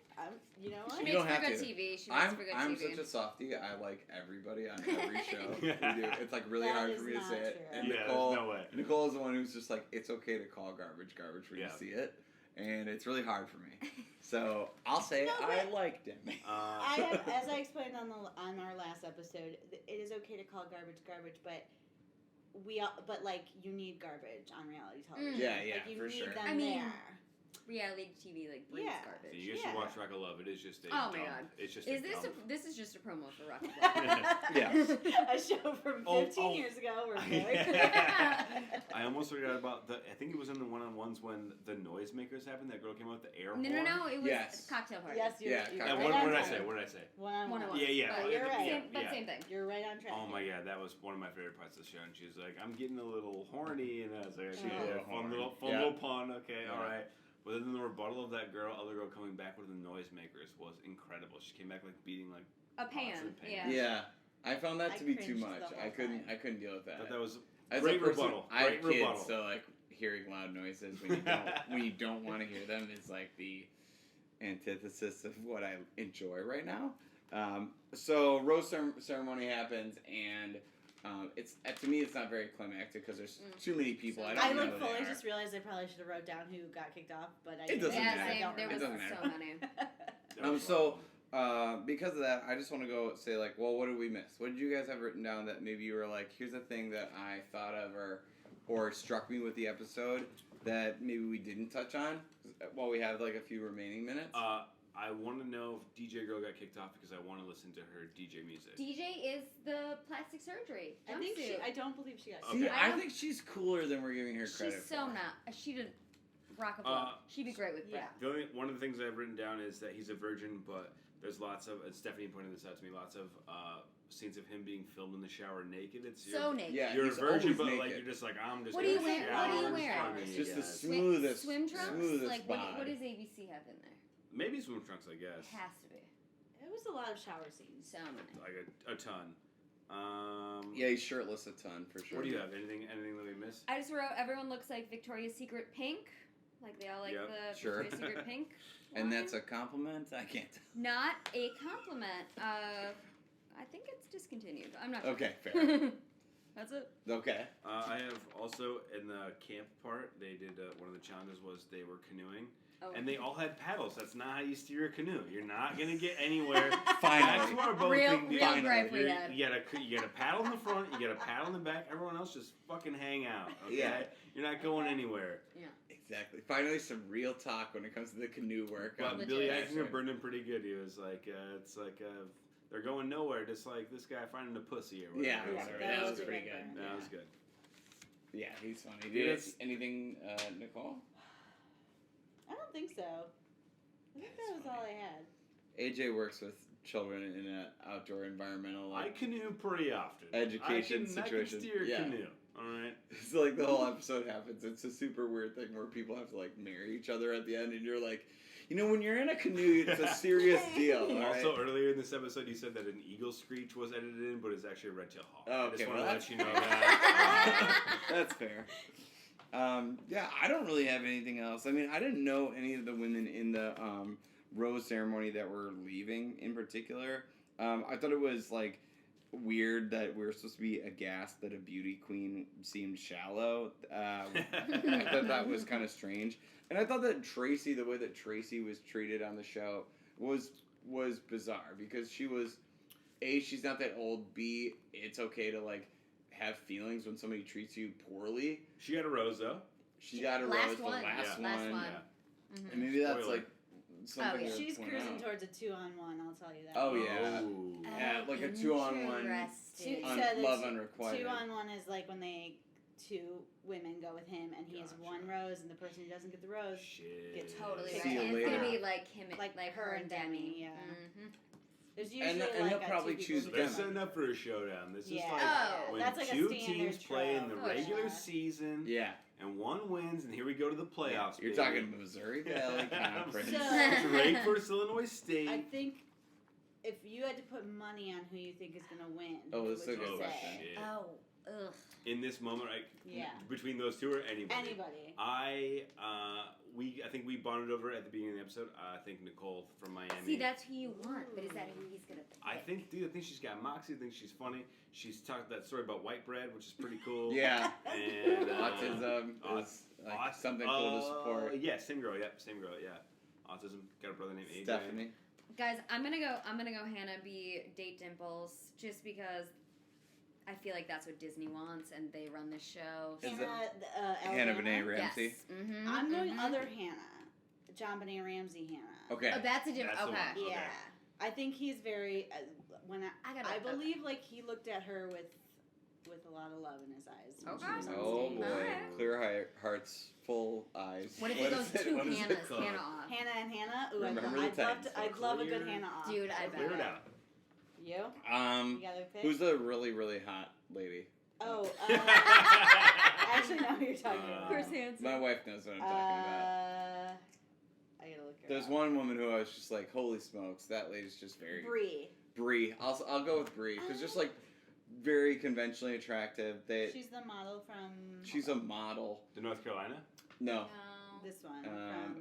You know She what? You makes don't for have good to. TV. She makes I'm for good I'm TV. such a softie. I like everybody on every show. we do. It's like really That hard is for me to not say it. true. And Yeah, Nicole, there's no way. Nicole is the one who's just like, it's okay to call garbage when you Yeah. see it, and it's really hard for me. So I'll say No, I but- like Demi. As I explained on our last episode, it is okay to call garbage, but but like you need garbage on reality television. Yeah, like, you for need sure. them I mean, there. Reality TV like breeds Yeah. garbage. You guys should watch Rock of Love. It is just a Oh my dump. God. It's just Is a this dump. this is just a promo for Rock Yeah. A show from 15 Oh. years ago. We're I almost forgot about I think it was in the one-on-ones when the noisemakers happened. That girl came out with the air No, horn. it was Yes. a cocktail party. Yes, you're, Yeah, you're kind And of. right what on did I track. say? What did I say? One-on-one. Yeah. But you're right. Same, but Yeah. same thing. You're right on track. Oh my God, that was one of my favorite parts of the show. And she was like, "I'm getting a little horny," and I was like, She's "Okay, a little fun horny. little Yeah. pun. Okay, Yeah. all right." But then the rebuttal of that other girl coming back with the noisemakers was incredible. She came back like beating like A pots pan. and pans. Yeah. Yeah, I found that I to be too cringed much. the whole I couldn't time. deal with I that. thought that was As great a person, rebuttal. I have Great kids, rebuttal. so like hearing loud noises when you don't want to hear them is like the antithesis of what I enjoy right now. So rose ceremony happens, and it's to me it's not very climactic because there's too many people. I don't I know like who fully they are. just realized I probably should have wrote down who got kicked off, but I It doesn't Yeah, matter. same. There It was doesn't so matter. many. That was So because of that, I just want to go say like, well, what did we miss? What did you guys have written down that maybe you were like, here's a thing that I thought of or struck me with the episode that maybe we didn't touch on while we have like a few remaining minutes? I want to know if DJ Girl got kicked off because I want to listen to her DJ music. DJ is the plastic surgery. I think jumpsuit. I don't believe she got Okay. See, I I don't- think she's cooler than we're giving her credit She's so for. not. She didn't rock a boat. She'd be great with Yeah. Brett. One of the things I've written down is that he's a virgin, but there's lots of, and Stephanie pointed this out to me, lots of scenes of him being filmed in the shower naked. It's So naked. Yeah, you're a he's virgin, always but naked. like you're just like I'm just. What are you gonna wearing? shower What are you in wearing? front of you Just the guys. smoothest, Swim trunks? smoothest Like bod. what does ABC have in there? Maybe swim trunks, I It guess. has to be. It was a lot of shower scenes. So many. Like a ton. Yeah, he's shirtless a ton for sure. What do you have? Anything that we missed? I just wrote, everyone looks like Victoria's Secret pink. Like they all like Yep, the sure. Victoria's Secret pink. And line. that's a compliment? I can't tell. Not a compliment. I think it's discontinued. I'm not sure. Okay, fair. That's it. Okay. I have also, in the camp part, they did, one of the challenges was they were canoeing. Oh. And they all had paddles. That's not how you steer a canoe. You're not going to get anywhere. Finally. That's what our boat Real thing did. gripe we had. You got a paddle in the front, you got a paddle in the back. Everyone else just fucking hang out, okay? Yeah. You're not going anywhere. Exactly. Finally, some real talk when it comes to the canoe work. But Legit. Billy Eichinger burned him pretty good. He was like, it's like, they're going nowhere, just like this guy finding a pussy or whatever. Yeah, It whatever. that That was was a pretty good good. burn. That was good. Yeah, he's funny. Yeah, Did that's- anything, Nicole? I don't think so. I think that was all I had. AJ works with children in an outdoor environmental I canoe pretty often. education I situation. can steer a Yeah. canoe. All right. It's like the whole episode happens. It's a super weird thing where people have to like marry each other at the end, and you're like, you know, when you're in a canoe, it's a serious deal. All right? Also, earlier in this episode, you said that an eagle screech was edited in, but it's actually a red-tailed hawk. Oh, I okay, just want well, to that's- let you know that. That's fair. Yeah, I don't really have anything else. I mean, I didn't know any of the women in the rose ceremony that were leaving in particular. I thought it was like weird that we were supposed to be aghast that a beauty queen seemed shallow. I thought that was kind of strange. And I thought that Tracy, the way that Tracy was treated on the show was bizarre because she was, A, she's not that old, B, it's okay to like have feelings when somebody treats you poorly. She got a rose, though. She got a Last rose, one. the last Yeah. one. Last one. Yeah. Mhm. And maybe that's Spoiler. like something Oh, yeah. to She's point cruising out. towards a 2-on-1, I'll tell you that. Oh, yeah. Ooh. Yeah, like a 2-on-1 Interesting. Two- said love it's unrequited. 2-on-1 is like when two women go with him and he has Gotcha. one rose and the person who doesn't get the rose. Shit. Gets Totally See right. you And it's gonna later. be like him, Like like her her and and Demi, Demi. yeah. Mm-hmm. There's usually And like he'll a probably two people choose who They're Demi. come. setting up for a showdown. This Yeah. is like Oh, when that's like a two standard teams play in the trope. regular Yeah. season, Yeah. and one wins, and here we go to the playoffs. You're baby. talking Missouri Valley Conference. So- Drake versus Illinois State. I think if you had to put money on who you think is going to win, Oh, who that's would a you good say? question. Shit. Oh, ugh. In this moment, Yeah. between those two or anybody. Anybody. I think we bonded over at the beginning of the episode. I think Nicole from Miami. See, that's who you want, but is that who he's gonna pick? I think she's got moxie. I think she's funny. She's talked that story about white bread, which is pretty cool. Yeah. And Autism is like something cool to support. Yeah, same girl. Yeah, autism. Got a brother named AJ. Stephanie. Guys, I'm gonna go Hannah B. Date Dimples, just because I feel like that's what Disney wants, and they run this show. Is Hannah Hannah Benet Ramsey. Yes. Mm-hmm, I'm going other Hannah. John Benet Ramsey Hannah. Okay. Oh, that's a different. That's the Okay. one. Yeah. Okay. I think he's very when I Okay. believe like he looked at her with a lot of love in his eyes. when she Okay. was on Oh stage. boy. Alright. Clear hearts, full eyes. What if What it goes is it? two What is it Hannahs? called? Hannah off. Hannah and Hannah. Ooh, Remember the I'd love times. to. I'd love a good Clear- Hannah off. Dude, I Clear bet. it out. You? You got a pick? Who's the really, really hot lady? Oh, I actually know who you're talking about. Chris Hansen. My wife knows what I'm talking about. I gotta look her There's up. one woman who I was just like, holy smokes, that lady's just very... Bree. Brie. I'll go with Brie, because just like very conventionally attractive. She's the model from She's a model. The North Carolina. No. this one.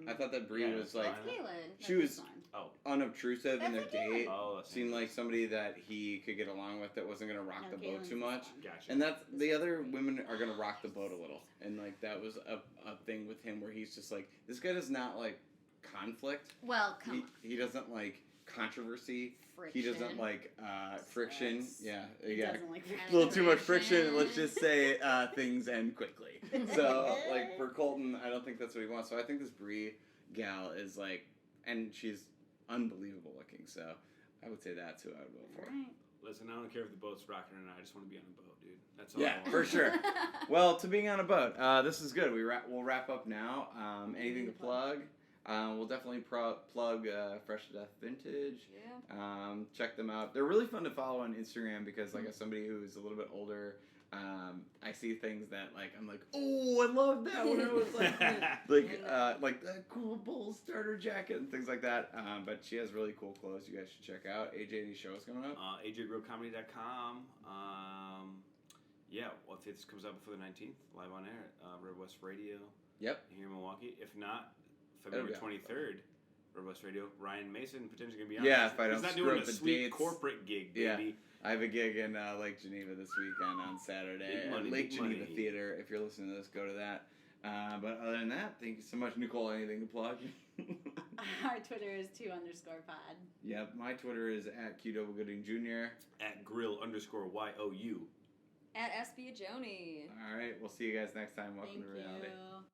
I thought that Brie Yeah, was like That's Caitlin. she was Oh. unobtrusive in their That's okay. date. Oh, that's Seemed like somebody that he could get along with that wasn't gonna rock the boat too much. Gotcha. And that's the other women are gonna rock the boat a little, and like that was a thing with him where he's just like, this guy does not like conflict. Well, come on. He doesn't like controversy. Friction. He doesn't like friction. Sex. Yeah, He yeah. doesn't like A little too much friction. Let's just say things end quickly. So like for Colton, I don't think that's what he wants. So I think this Brie gal is like, and she's unbelievable looking. So I would say that's who I would vote for. Alright. Listen, I don't care if the boat's rocking or not. I just want to be on a boat, dude. That's all. Yeah, I want. for sure. Well, to being on a boat, this is good. We'll wrap up now. Anything to plug? We'll definitely plug Fresh to Death Vintage. Yeah. Check them out. They're really fun to follow on Instagram because, like, as somebody who's a little bit older, I see things that like I'm like, oh, I love that when I was like that cool bull starter jacket and things like that. But she has really cool clothes. You guys should check out. AJ, any shows coming up? AJGrillComedy.com. Well, if this comes out before the 19th, live on air at Red West Radio. Yep. Here in Milwaukee. If not, February 23rd. Red West Radio. Ryan Mason potentially gonna be on. Yeah, if I don't He's not screw doing up a the sweet dates. corporate gig, baby. Yeah. I have a gig in Lake Geneva this weekend on Saturday. Big money, at Lake big Geneva money. Theater. If you're listening to this, go to that. But other than that, thank you so much, Nicole. Anything to plug? Our Twitter is 2_pod. Yep, my Twitter is at QDoubleGooding Jr. At grill_YOU. At S. Biagioni. All right, we'll see you guys next time. Welcome Thank to reality. you.